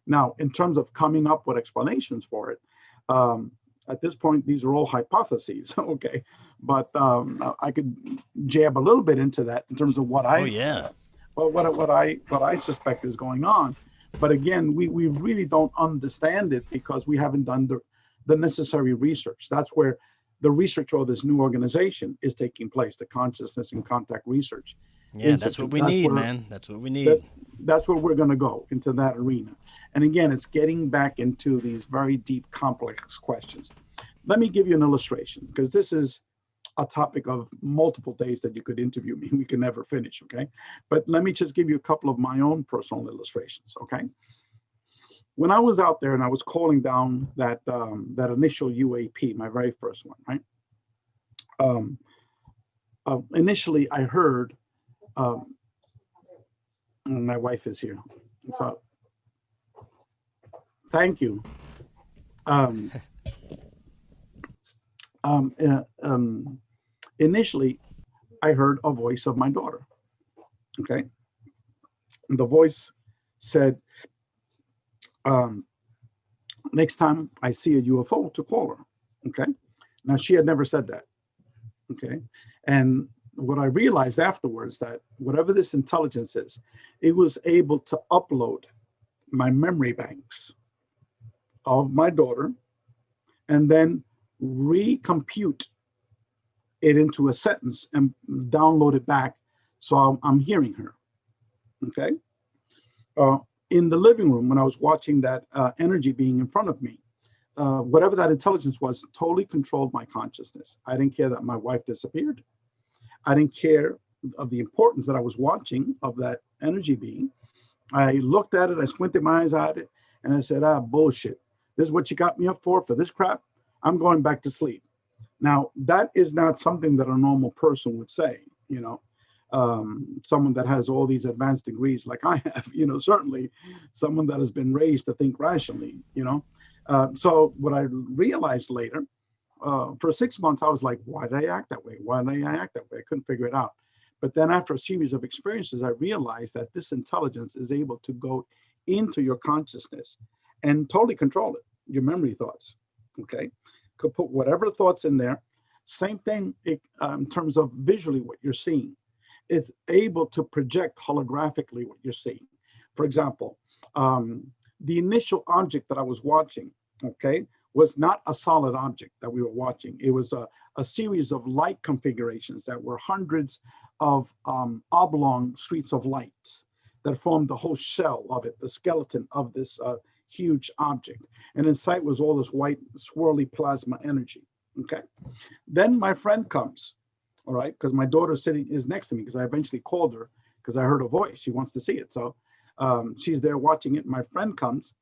H: Now, in terms of coming up with explanations for it, at this point, these are all hypotheses, okay? But I could jab a little bit into that in terms of what what I suspect is going on. But again, we really don't understand it because we haven't done the necessary research. That's where the research of this new organization is taking place, the Consciousness and Contact Research.
G: Yeah, that's what we need, man. That's what we need.
H: That's where we're going to go, into that arena. And again, it's getting back into these very deep, complex questions. Let me give you an illustration, because this is a topic of multiple days that you could interview me. We can never finish, okay? But let me just give you a couple of my own personal illustrations, okay? When I was out there and I was calling down that initial UAP, my very first one, right? Initially, I heard, my wife is here, so thank you. Initially, I heard a voice of my daughter, okay? And the voice said, next time I see a UFO, to call her, okay? Now, she had never said that, okay? And what I realized afterwards, that whatever this intelligence is, it was able to upload my memory banks of my daughter and then recompute it into a sentence and download it back. So I'm hearing her. Okay. In the living room, when I was watching that energy being in front of me, whatever that intelligence was totally controlled my consciousness. I didn't care that my wife disappeared. I didn't care of the importance that I was watching of that energy being. I looked at it, I squinted my eyes at it, and I said, bullshit. This is what you got me up for this crap? I'm going back to sleep. Now, that is not something that a normal person would say, someone that has all these advanced degrees like I have, certainly someone that has been raised to think rationally, So what I realized later, for 6 months, I was like, why did I act that way? Why did I act that way? I couldn't figure it out. But then after a series of experiences, I realized that this intelligence is able to go into your consciousness and totally control it, your memory thoughts, okay? Could put whatever thoughts in there. Same thing in terms of visually what you're seeing. It's able to project holographically what you're seeing. For example, the initial object that I was watching, okay, was not a solid object that we were watching. It was a series of light configurations that were hundreds of oblong streets of lights that formed the whole shell of it, the skeleton of this huge object. And inside was all this white swirly plasma energy, okay? Then my friend comes, all right, because my daughter is next to me because I eventually called her because I heard a voice. She wants to see it. So she's there watching it. My friend comes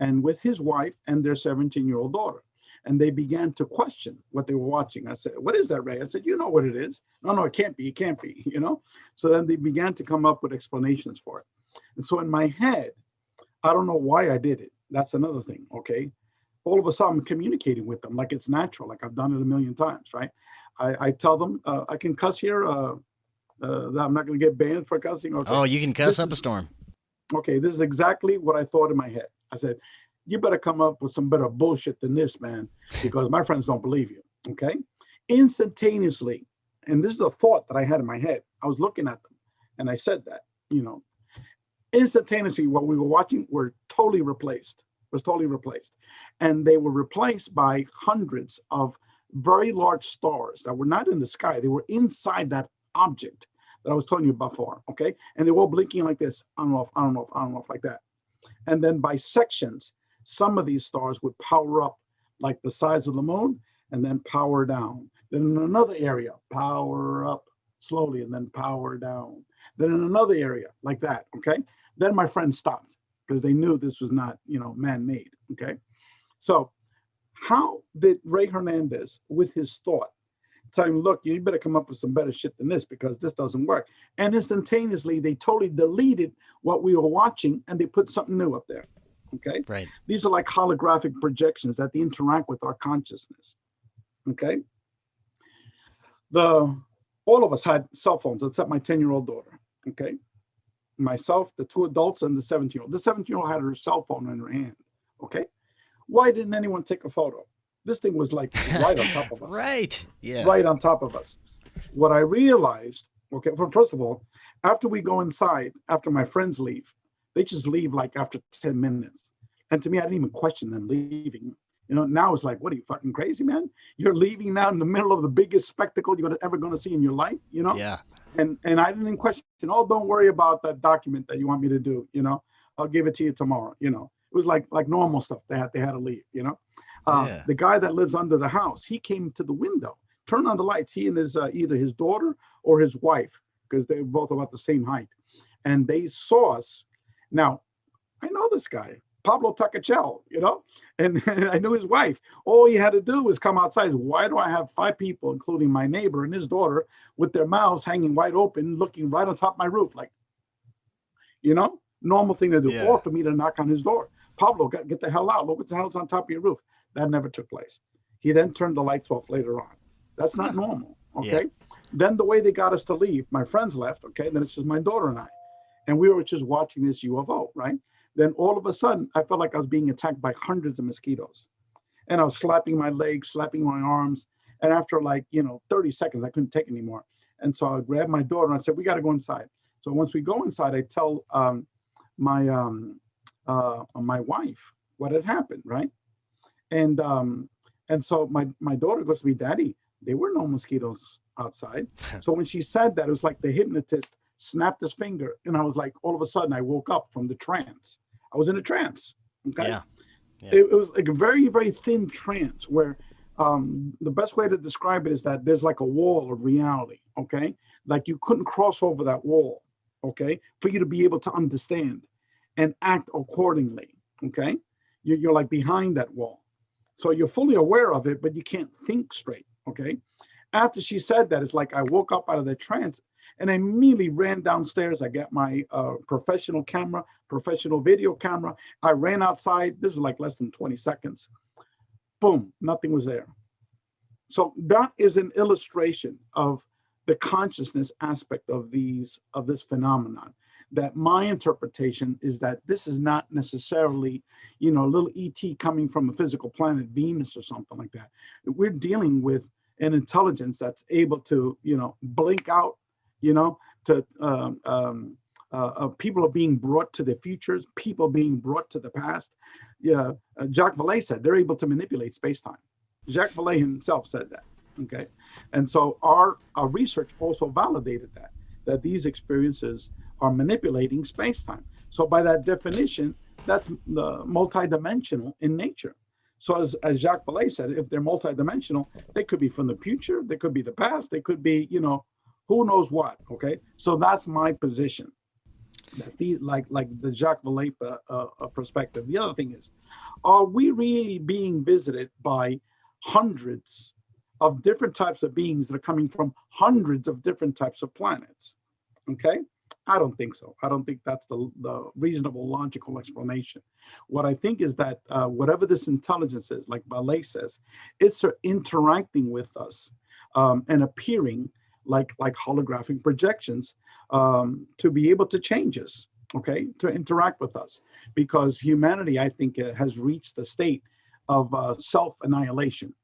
H: and with his wife and their 17-year-old daughter. And they began to question what they were watching. I said, what is that, Ray? I said, you know what it is. No, it can't be. It can't be, So then they began to come up with explanations for it. And so in my head, I don't know why I did it. That's another thing, okay? All of a sudden, I'm communicating with them like it's natural, like I've done it a million times, right? I tell them, I can cuss here. That I'm not going to get banned for cussing. Okay.
G: Oh, you can cuss up a storm.
H: Okay, this is exactly what I thought in my head. I said, you better come up with some better bullshit than this, man, because my friends don't believe you, okay? Instantaneously, and this is a thought that I had in my head. I was looking at them, and I said that, instantaneously what we were watching was totally replaced. And they were replaced by hundreds of very large stars that were not in the sky. They were inside that object that I was telling you about before, okay? And they were all blinking like this, on and off, like that. And then by sections, some of these stars would power up like the size of the moon and then power down. Then in another area, power up slowly and then power down. Then in another area like that, okay? Then my friends stopped because they knew this was not, man-made, okay? So how did Ray Hernandez, with his thought, tell him, look, you better come up with some better shit than this because this doesn't work. And instantaneously, they totally deleted what we were watching and they put something new up there. Okay. Right. These are like holographic projections that they interact with our consciousness. Okay. All of us had cell phones except my 10-year-old daughter. Okay. Myself, the two adults, and the 17-year-old. The 17-year-old had her cell phone in her hand. Okay. Why didn't anyone take a photo? This thing was like right on top of us.
G: Right. Yeah.
H: Right on top of us. What I realized, okay, well, first of all, after we go inside, after my friends leave, they just leave like after 10 minutes. And to me, I didn't even question them leaving. Now it's like, what are you, fucking crazy, man? You're leaving now in the middle of the biggest spectacle you're ever going to see in your life,
G: Yeah.
H: And I didn't question, don't worry about that document that you want me to do, I'll give it to you tomorrow, It was like normal stuff. They had to leave, The guy that lives under the house, he came to the window, turned on the lights. He and his either his daughter or his wife, because they were both about the same height. And they saw us. Now, I know this guy, Pablo Tacachel, and I knew his wife. All he had to do was come outside. Why do I have 5 people, including my neighbor and his daughter, with their mouths hanging wide open, looking right on top of my roof? Like, normal thing to do. Yeah. Or for me to knock on his door. Pablo, get the hell out. Look what the hell's on top of your roof. That never took place. He then turned the lights off later on. That's not normal, okay? Yeah. Then the way they got us to leave, my friends left, okay? Then it's just my daughter and I. And we were just watching this UFO, right? Then all of a sudden, I felt like I was being attacked by hundreds of mosquitoes. And I was slapping my legs, slapping my arms. And after 30 seconds, I couldn't take anymore. And so I grabbed my daughter and I said, we got to go inside. So once we go inside, I tell my wife what had happened, right? And And so my daughter goes to me, Daddy, there were no mosquitoes outside. So when she said that, it was like the hypnotist snapped his finger. And I was like, all of a sudden I woke up from the trance. I was in a trance. Okay.
G: Yeah.
H: It was like a very, very thin trance where the best way to describe it is that there's like a wall of reality. Okay. Like you couldn't cross over that wall. Okay. For you to be able to understand and act accordingly. Okay. You're like behind that wall. So you're fully aware of it, but you can't think straight. Okay. After she said that, it's like I woke up out of the trance and I immediately ran downstairs. I got my professional video camera. I ran outside. This was like less than 20 seconds. Boom, nothing was there. So that is an illustration of the consciousness aspect of this phenomenon. That my interpretation is that this is not necessarily, a little ET coming from a physical planet, Venus or something like that. We're dealing with an intelligence that's able to, blink out, to people are being brought to the futures, people being brought to the past. Yeah, Jacques Vallée said they're able to manipulate space-time. Jacques Vallée himself said that. Okay, and so our research also validated that these experiences are manipulating space-time. So by that definition, that's multidimensional in nature. So as Jacques Vallée said, if they're multidimensional, they could be from the future, they could be the past, they could be, who knows what. Okay, so that's my position. That like the Jacques Vallée perspective. The other thing is, are we really being visited by hundreds of different types of beings that are coming from hundreds of different types of planets? Okay, I don't think so. I don't think that's the reasonable, logical explanation. What I think is that whatever this intelligence is, like Vallée says, it's interacting with us and appearing like holographic projections to be able to change us, okay, to interact with us. Because humanity, I think, has reached the state of self-annihilation.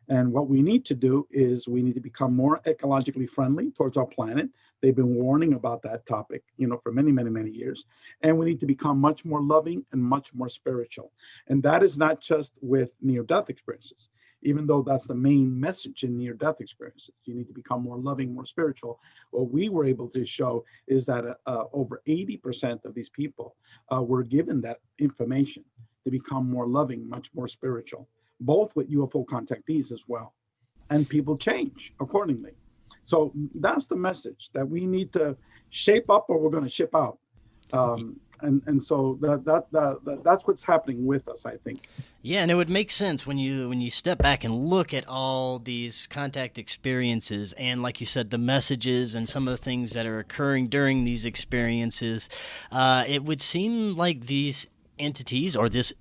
H: And what we need to do is we need to become more ecologically friendly towards our planet. They've been warning about that topic, for many, many, many years. And we need to become much more loving and much more spiritual. And that is not just with near-death experiences, even though that's the main message in near-death experiences. You need to become more loving, more spiritual. What we were able to show is that over 80% of these people were given that information to become more loving, much more spiritual, both with UFO contactees as well. And people change accordingly. So that's the message, that we need to shape up or we're going to ship out. And so that's what's happening with us, I think.
G: Yeah, and it would make sense when you step back and look at all these contact experiences and, like you said, the messages and some of the things that are occurring during these experiences. It would seem like these entities, or this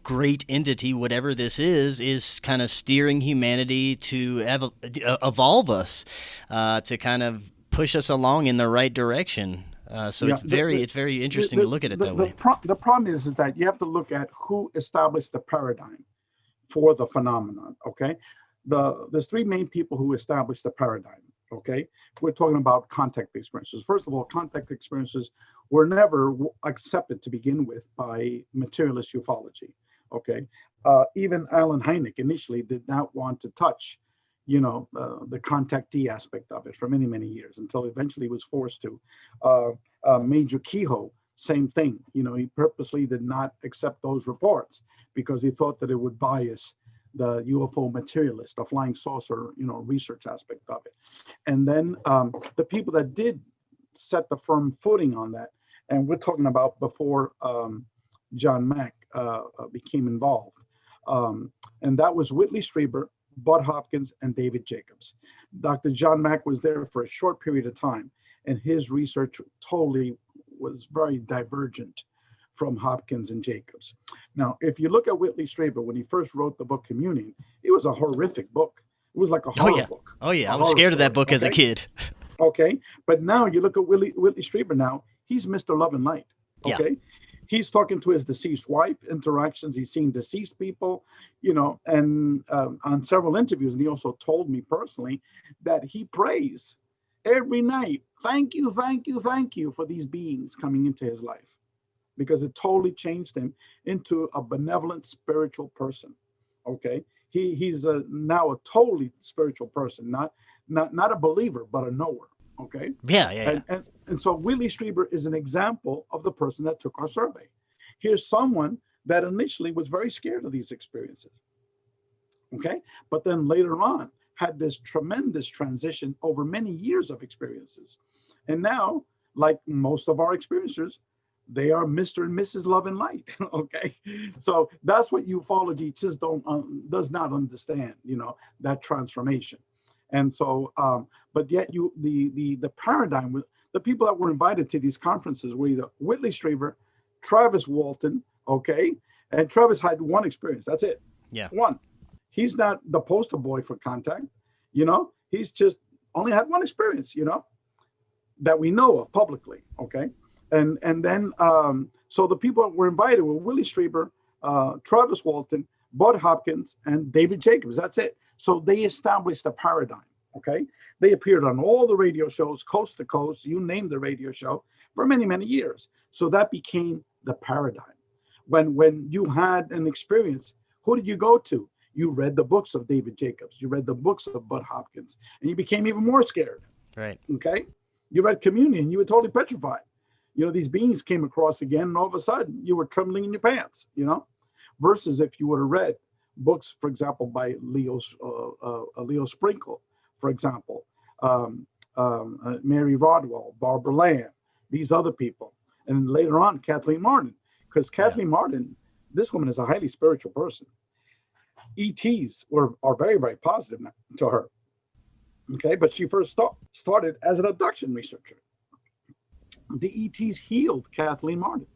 G: great entity, whatever this is kind of steering humanity to evolve us, to kind of push us along in the right direction. So yeah, it's very interesting to look at it that way.
H: The problem is that you have to look at who established the paradigm for the phenomenon. Okay, there's three main people who established the paradigm. Okay, we're talking about contact experiences. First of all, contact experiences were never accepted to begin with by materialist ufology. Okay, even Allen Hynek initially did not want to touch, the contactee aspect of it for many, many years, until eventually he was forced to. Major Kehoe, same thing. He purposely did not accept those reports because he thought that it would bias the UFO materialist, the flying saucer, research aspect of it. And then the people that did set the firm footing on that, and we're talking about before John Mack became involved, and that was Whitley Strieber, Bud Hopkins, and David Jacobs. Dr. John Mack was there for a short period of time, and his research totally was very divergent from Hopkins and Jacobs. Now, if you look at Whitley Strieber, when he first wrote the book Communing, it was a horrific book. It was like a horror book.
G: Oh yeah, I was scared of that book as a kid.
H: Okay, but now you look at Whitley Strieber now, he's Mr. Love and Light. Okay, yeah. He's talking to his deceased wife, interactions, he's seen deceased people, and on several interviews, and he also told me personally that he prays every night, thank you for these beings coming into his life, because it totally changed him into a benevolent spiritual person. Okay, he's now a totally spiritual person, not a believer, but a knower. Okay.
G: Yeah.
H: And so Whitley Strieber is an example of the person that took our survey. Here's someone that initially was very scared of these experiences. Okay, but then later on had this tremendous transition over many years of experiences, and now, like most of our experiencers, they are Mr. and Mrs. Love and Light. Okay, so that's what ufology just does not understand, that transformation. And so, but yet the paradigm, the people that were invited to these conferences were either Whitley Strieber, Travis Walton, okay, and Travis had one experience. That's it.
G: Yeah.
H: One. He's not the poster boy for contact, he's just only had one experience, that we know of publicly. Okay. And then, so the people that were invited were Whitley Strieber, Travis Walton, Bud Hopkins, and David Jacobs. That's it. So they established a paradigm. Okay. They appeared on all the radio shows, coast to coast, you name the radio show, for many, many years. So that became the paradigm. When you had an experience, who did you go to? You read the books of David Jacobs. You read the books of Bud Hopkins, and you became even more scared.
G: Right.
H: Okay. You read Communion. You were totally petrified. These beings came across again, and all of a sudden you were trembling in your pants, versus if you would have read books, for example, by Leo Sprinkle, for example, Mary Rodwell, Barbara Lamb, these other people. And later on, Kathleen Martin, because Kathleen Martin, this woman is a highly spiritual person. ETs are very, very positive to her. Okay, but she first started as an abduction researcher. The ETs healed Kathleen Martin.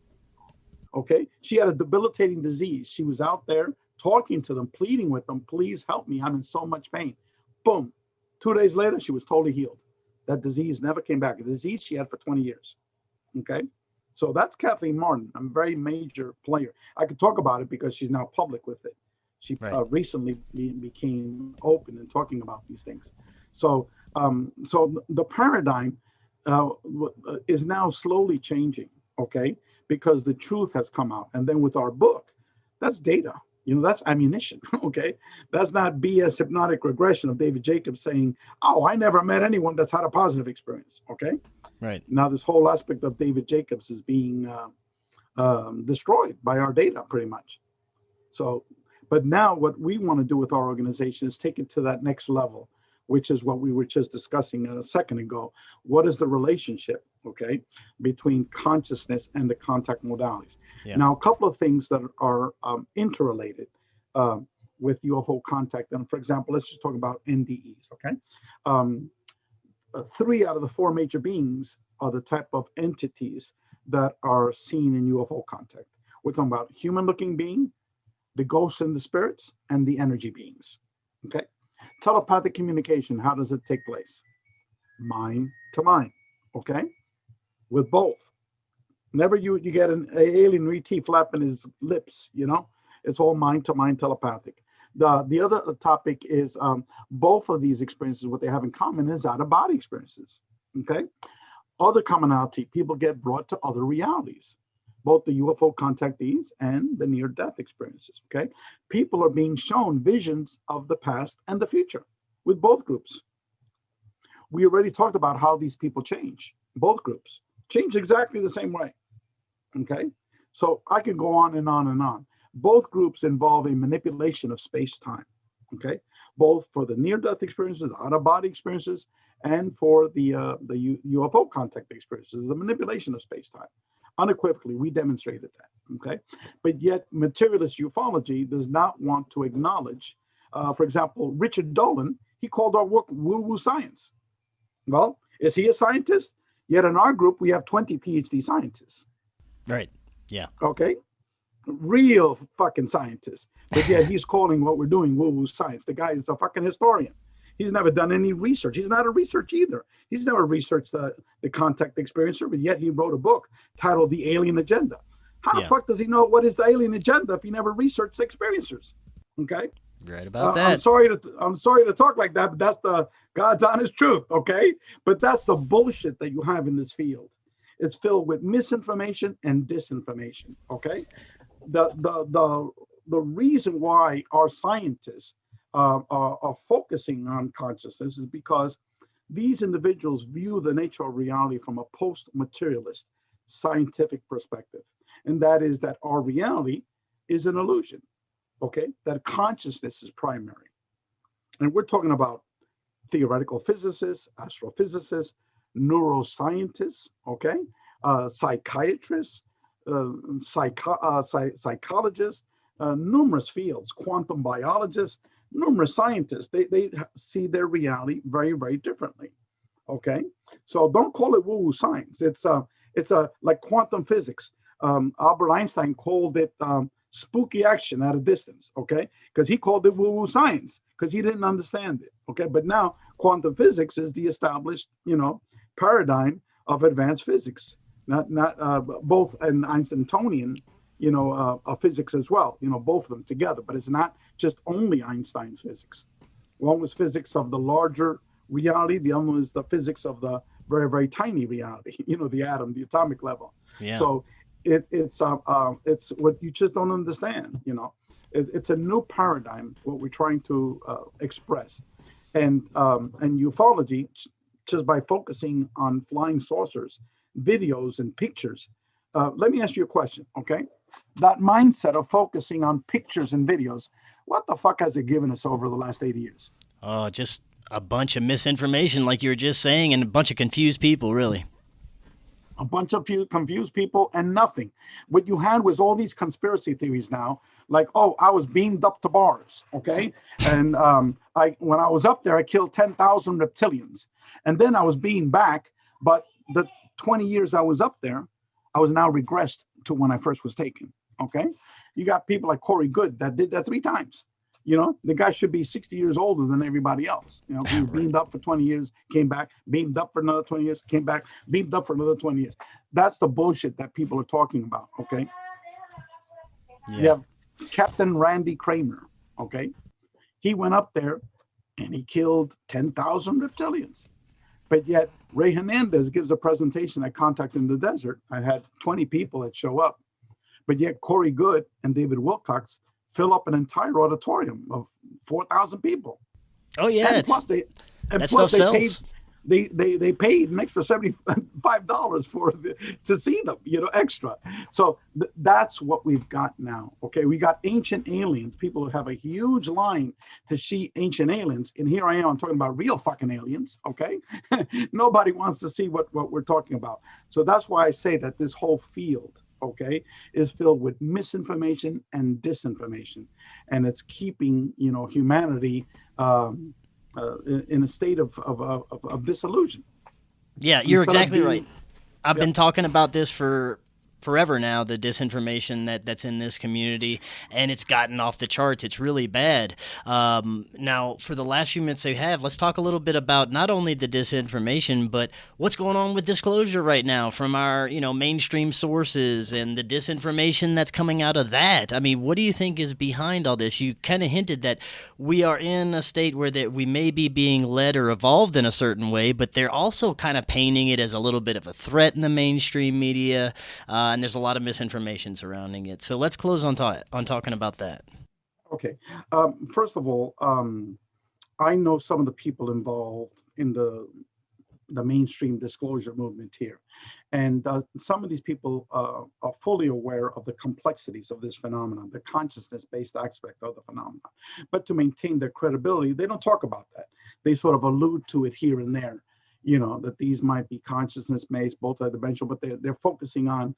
H: Okay, she had a debilitating disease. She was out there talking to them, pleading with them, please help me, I'm in so much pain. Boom. 2 days later, she was totally healed. That disease never came back. A disease she had for 20 years. Okay, so that's Kathleen Martin, a very major player. I could talk about it because she's now public with it. She recently became open and talking about these things. So, so the paradigm is now slowly changing, okay? Because the truth has come out. And then with our book, that's data. That's ammunition, okay? That's not BS hypnotic regression of David Jacobs saying, oh, I never met anyone that's had a positive experience, okay?
G: Right.
H: Now, this whole aspect of David Jacobs is being destroyed by our data, pretty much. So, but now what we want to do with our organization is take it to that next level, which is what we were just discussing a second ago. What is the relationship, okay, between consciousness and the contact modalities? Yeah. Now, a couple of things that are interrelated with UFO contact. And for example, let's just talk about NDEs, okay? 3 out of the 4 major beings are the type of entities that are seen in UFO contact. We're talking about human-looking being, the ghosts and the spirits, and the energy beings, okay? Telepathic communication, how does it take place? Mind to mind, okay? With both. Whenever you get an alien ET flapping his lips, it's all mind to mind telepathic. The other topic is both of these experiences, what they have in common is out-of-body experiences, okay? Other commonality, people get brought to other realities, both the UFO contactees and the near-death experiences, okay? People are being shown visions of the past and the future with both groups. We already talked about how these people change. Both groups change exactly the same way, okay? So I can go on and on and on. Both groups involve a manipulation of space-time, okay? Both for the near-death experiences, the out-of-body experiences, and for the UFO contact experiences, the manipulation of space-time. Unequivocally, we demonstrated that, okay? But yet, materialist ufology does not want to acknowledge, for example, Richard Dolan, he called our work woo-woo science. Well, is he a scientist? Yet in our group, we have 20 PhD scientists.
G: Right, yeah.
H: Okay? Real fucking scientists. But yet he's calling what we're doing woo-woo science. The guy is a fucking historian. He's never done any research. He's not a researcher either. He's never researched the contact experiencer, but yet he wrote a book titled The Alien Agenda. How the fuck does he know what is the alien agenda if he never researched experiencers? Okay?
G: Right about that.
H: I'm sorry to talk like that, but that's the God's honest truth, okay? But that's the bullshit that you have in this field. It's filled with misinformation and disinformation, okay? The the reason why our scientists are focusing on consciousness is because these individuals view the nature of reality from a post-materialist scientific perspective. And that is that our reality is an illusion, okay? That consciousness is primary. And we're talking about theoretical physicists, astrophysicists, neuroscientists, okay? Psychiatrists, psychologists, numerous fields, quantum biologists, numerous scientists. They see their reality very, very differently, okay? So don't call it woo-woo science. It's like quantum physics. Albert Einstein called it spooky action at a distance, okay? Because he called it woo-woo science because he didn't understand it, okay? But now quantum physics is the established, paradigm of advanced physics, not both an Einsteinian, physics as well, both of them together. But it's not just only Einstein's physics. One was physics of the larger reality. The other one is the physics of the very, very tiny reality, the atom, the atomic level.
G: Yeah.
H: So it's what you just don't understand, it's a new paradigm, what we're trying to express. And ufology, just by focusing on flying saucers, videos and pictures. Let me ask you a question, okay? That mindset of focusing on pictures and videos, what the fuck has it given us over the last 80 years?
G: Oh, just a bunch of misinformation, like you were just saying, and a bunch of confused people, really.
H: A bunch of confused people and nothing. What you had was all these conspiracy theories now, like, oh, I was beamed up to Mars, okay? And when I was up there, I killed 10,000 reptilians. And then I was beamed back, but the 20 years I was up there, I was now regressed to when I first was taken, okay? You got people like Corey Goode that did that 3 times. The guy should be 60 years older than everybody else. He was beamed up for 20 years, came back, beamed up for another 20 years, came back, beamed up for another 20 years. That's the bullshit that people are talking about, okay? Yeah. You have Captain Randy Kramer, okay? He went up there and he killed 10,000 reptilians. But yet Ray Hernandez gives a presentation at Contact in the Desert. I had 20 people that show up. But yet Corey Goode and David Wilcox fill up an entire auditorium of 4,000 people.
G: Oh yeah,
H: and plus they
G: sells.
H: They paid an extra $75 to see them, extra. So that's what we've got now. Okay, we got ancient aliens. People have a huge line to see ancient aliens, and here I am. I'm talking about real fucking aliens. Okay, nobody wants to see what we're talking about. So that's why I say that this whole field, okay, is filled with misinformation and disinformation, and it's keeping humanity in a state of disillusion.
G: Yeah, you're exactly right. I've been talking about this for forever now, the disinformation that's in this community, and it's gotten off the charts. It's really bad. Now, for the last few minutes they have, let's talk a little bit about not only the disinformation, but what's going on with disclosure right now from our, mainstream sources and the disinformation that's coming out of that. I mean, what do you think is behind all this? You kind of hinted that we are in a state where that we may be being led or evolved in a certain way, but they're also kind of painting it as a little bit of a threat in the mainstream media. And there's a lot of misinformation surrounding it. So let's close on talking about that.
H: Okay. First of all, I know some of the people involved in the mainstream disclosure movement here. And some of these people are fully aware of the complexities of this phenomenon, the consciousness-based aspect of the phenomenon. But to maintain their credibility, they don't talk about that. They sort of allude to it here and there. That these might be consciousness-based, multidimensional, but they're focusing on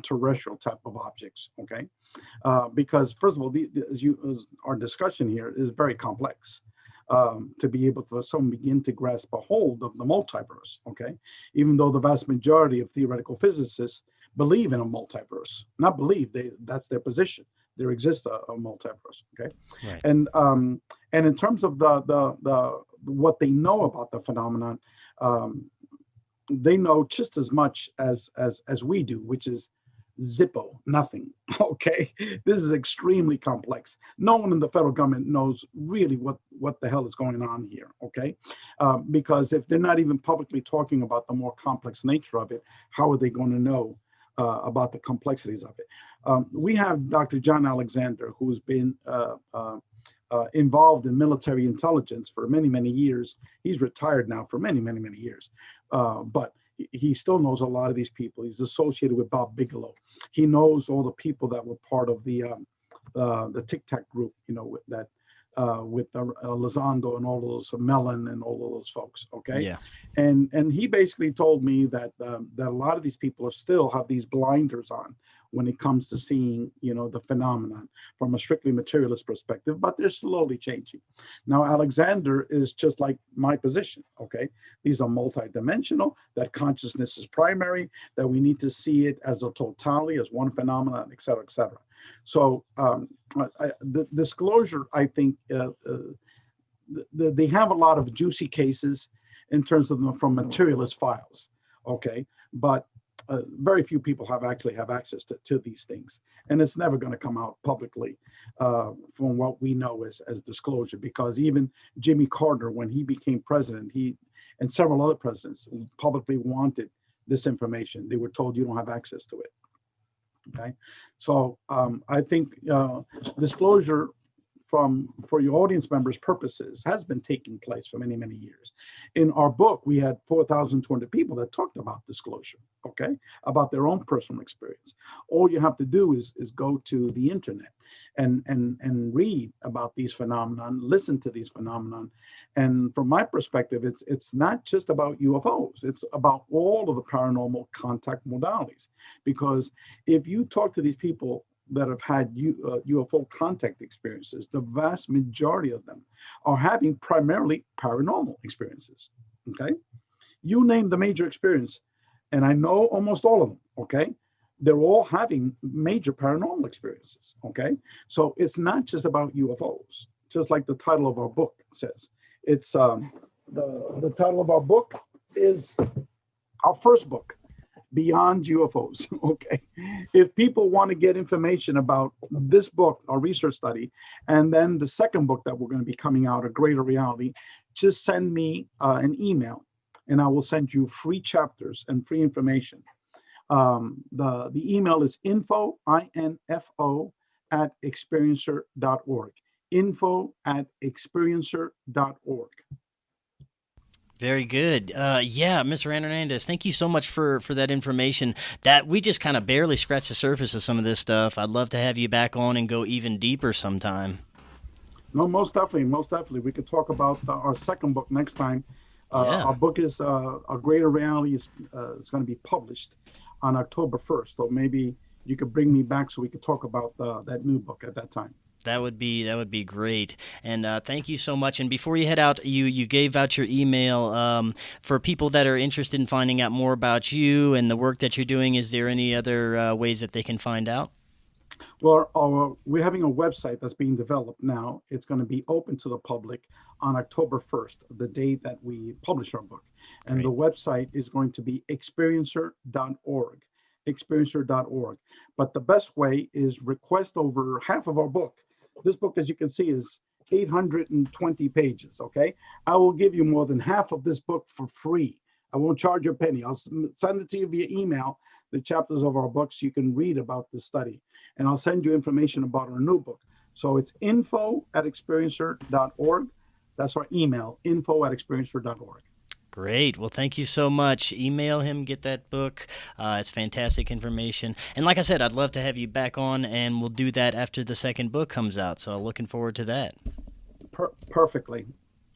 H: terrestrial type of objects, okay? Because first of all, our discussion here is very complex to be able to someone begin to grasp a hold of the multiverse, okay? Even though the vast majority of theoretical physicists believe in a multiverse, not believe, that's their position. There exists a multiverse, okay? Right. And in terms of the what they know about the phenomenon, they know just as much as we do, which is zippo, nothing. Okay, this is extremely complex. No one in the federal government knows really what the hell is going on here. Okay, because if they're not even publicly talking about the more complex nature of it, how are they going to know about the complexities of it. We have Dr. John Alexander, who's been involved in military intelligence for many, many years. He's retired now for many, many, many years. But he still knows a lot of these people. He's associated with Bob Bigelow. He knows all the people that were part of the Tic Tac group, with Elizondo and all of those, Mellon and all of those folks. Okay.
G: Yeah.
H: And he basically told me that a lot of these people still have these blinders on when it comes to seeing, the phenomenon from a strictly materialist perspective, but they're slowly changing. Now, Alexander is just like my position, okay? These are multidimensional, that consciousness is primary, that we need to see it as a totality, as one phenomenon, et cetera, et cetera. So the disclosure, I think, they have a lot of juicy cases in terms of them from materialist files, okay? But very few people have access to these things, and it's never going to come out publicly from what we know as disclosure, because even Jimmy Carter, when he became president, he and several other presidents publicly wanted this information. They were told you don't have access to it. Okay, so I think disclosure for your audience members' purposes has been taking place for many, many years. In our book, we had 4,200 people that talked about disclosure, okay, about their own personal experience. All you have to do is go to the internet and read about these phenomenon, listen to these phenomenon. And from my perspective, it's not just about UFOs. It's about all of the paranormal contact modalities. Because if you talk to these people that have had UFO contact experiences, the vast majority of them are having primarily paranormal experiences, okay? You name the major experience, and I know almost all of them, okay? They're all having major paranormal experiences, okay? So it's not just about UFOs, just like the title of our book says. It's the title of our book is our first book, Beyond UFOs, okay? If people want to get information about this book, our research study, and then the second book that we're going to be coming out, A Greater Reality, just send me an email, and I will send you free chapters and free information. The email is info, I-N-F-O, @experiencer.org. info@experiencer.org.
G: Very good. Mr. Hernandez, thank you so much for that information. That we just kind of barely scratched the surface of some of this stuff. I'd love to have you back on and go even deeper sometime.
H: No, most definitely. We could talk about our second book next time. Our book is A Greater Reality. It's going to be published on October 1st. So maybe you could bring me back so we could talk about that new book at that time.
G: That would be great. And thank you so much. And before you head out, you gave out your email for people that are interested in finding out more about you and the work that you're doing. Is there any other ways that they can find out?
H: Well, we're having a website that's being developed now. It's going to be open to the public on October 1st, the day that we publish our book. And the website is going to be experiencer.org. experiencer.org. But the best way is request over half of our book. This book, as you can see, is 820 pages, okay? I will give you more than half of this book for free. I won't charge you a penny. I'll send it to you via email, the chapters of our books. You can read about this study. And I'll send you information about our new book. So it's info@experiencer.org. That's our email, info@experiencer.org.
G: Great. Well, thank you so much. Email him, get that book. It's fantastic information. And like I said, I'd love to have you back on, and we'll do that after the second book comes out. So looking forward to that.
H: Perfectly.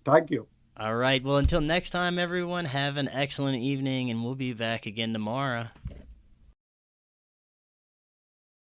H: Thank you.
G: All right. Well, until next time, everyone, have an excellent evening, and we'll be back again tomorrow.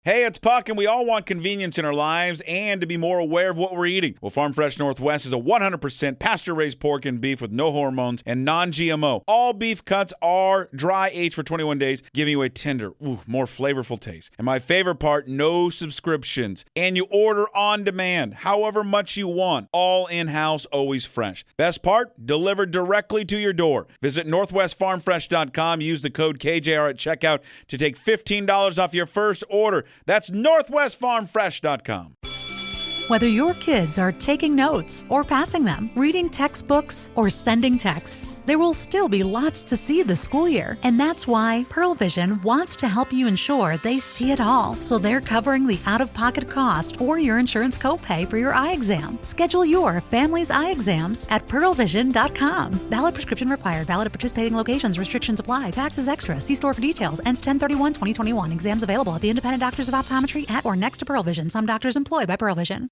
M: Hey, it's Puck, and we all want convenience in our lives and to be more aware of what we're eating. Well, Farm Fresh Northwest is a 100% pasture-raised pork and beef with no hormones and non-GMO. All beef cuts are dry-aged for 21 days, giving you a tender, more flavorful taste. And my favorite part, no subscriptions. And you order on demand, however much you want. All in-house, always fresh. Best part, delivered directly to your door. Visit northwestfarmfresh.com. Use the code KJR at checkout to take $15 off your first order. That's northwestfarmfresh.com.
N: Whether your kids are taking notes or passing them, reading textbooks or sending texts, there will still be lots to see this school year. And that's why Pearl Vision wants to help you ensure they see it all. So they're covering the out-of-pocket cost or your insurance copay for your eye exam. Schedule your family's eye exams at pearlvision.com. Valid prescription required. Valid at participating locations. Restrictions apply. Taxes extra. See store for details. Ends 10/31/2021. Exams available at the independent doctors of optometry at or next to Pearl Vision. Some doctors employed by Pearl Vision.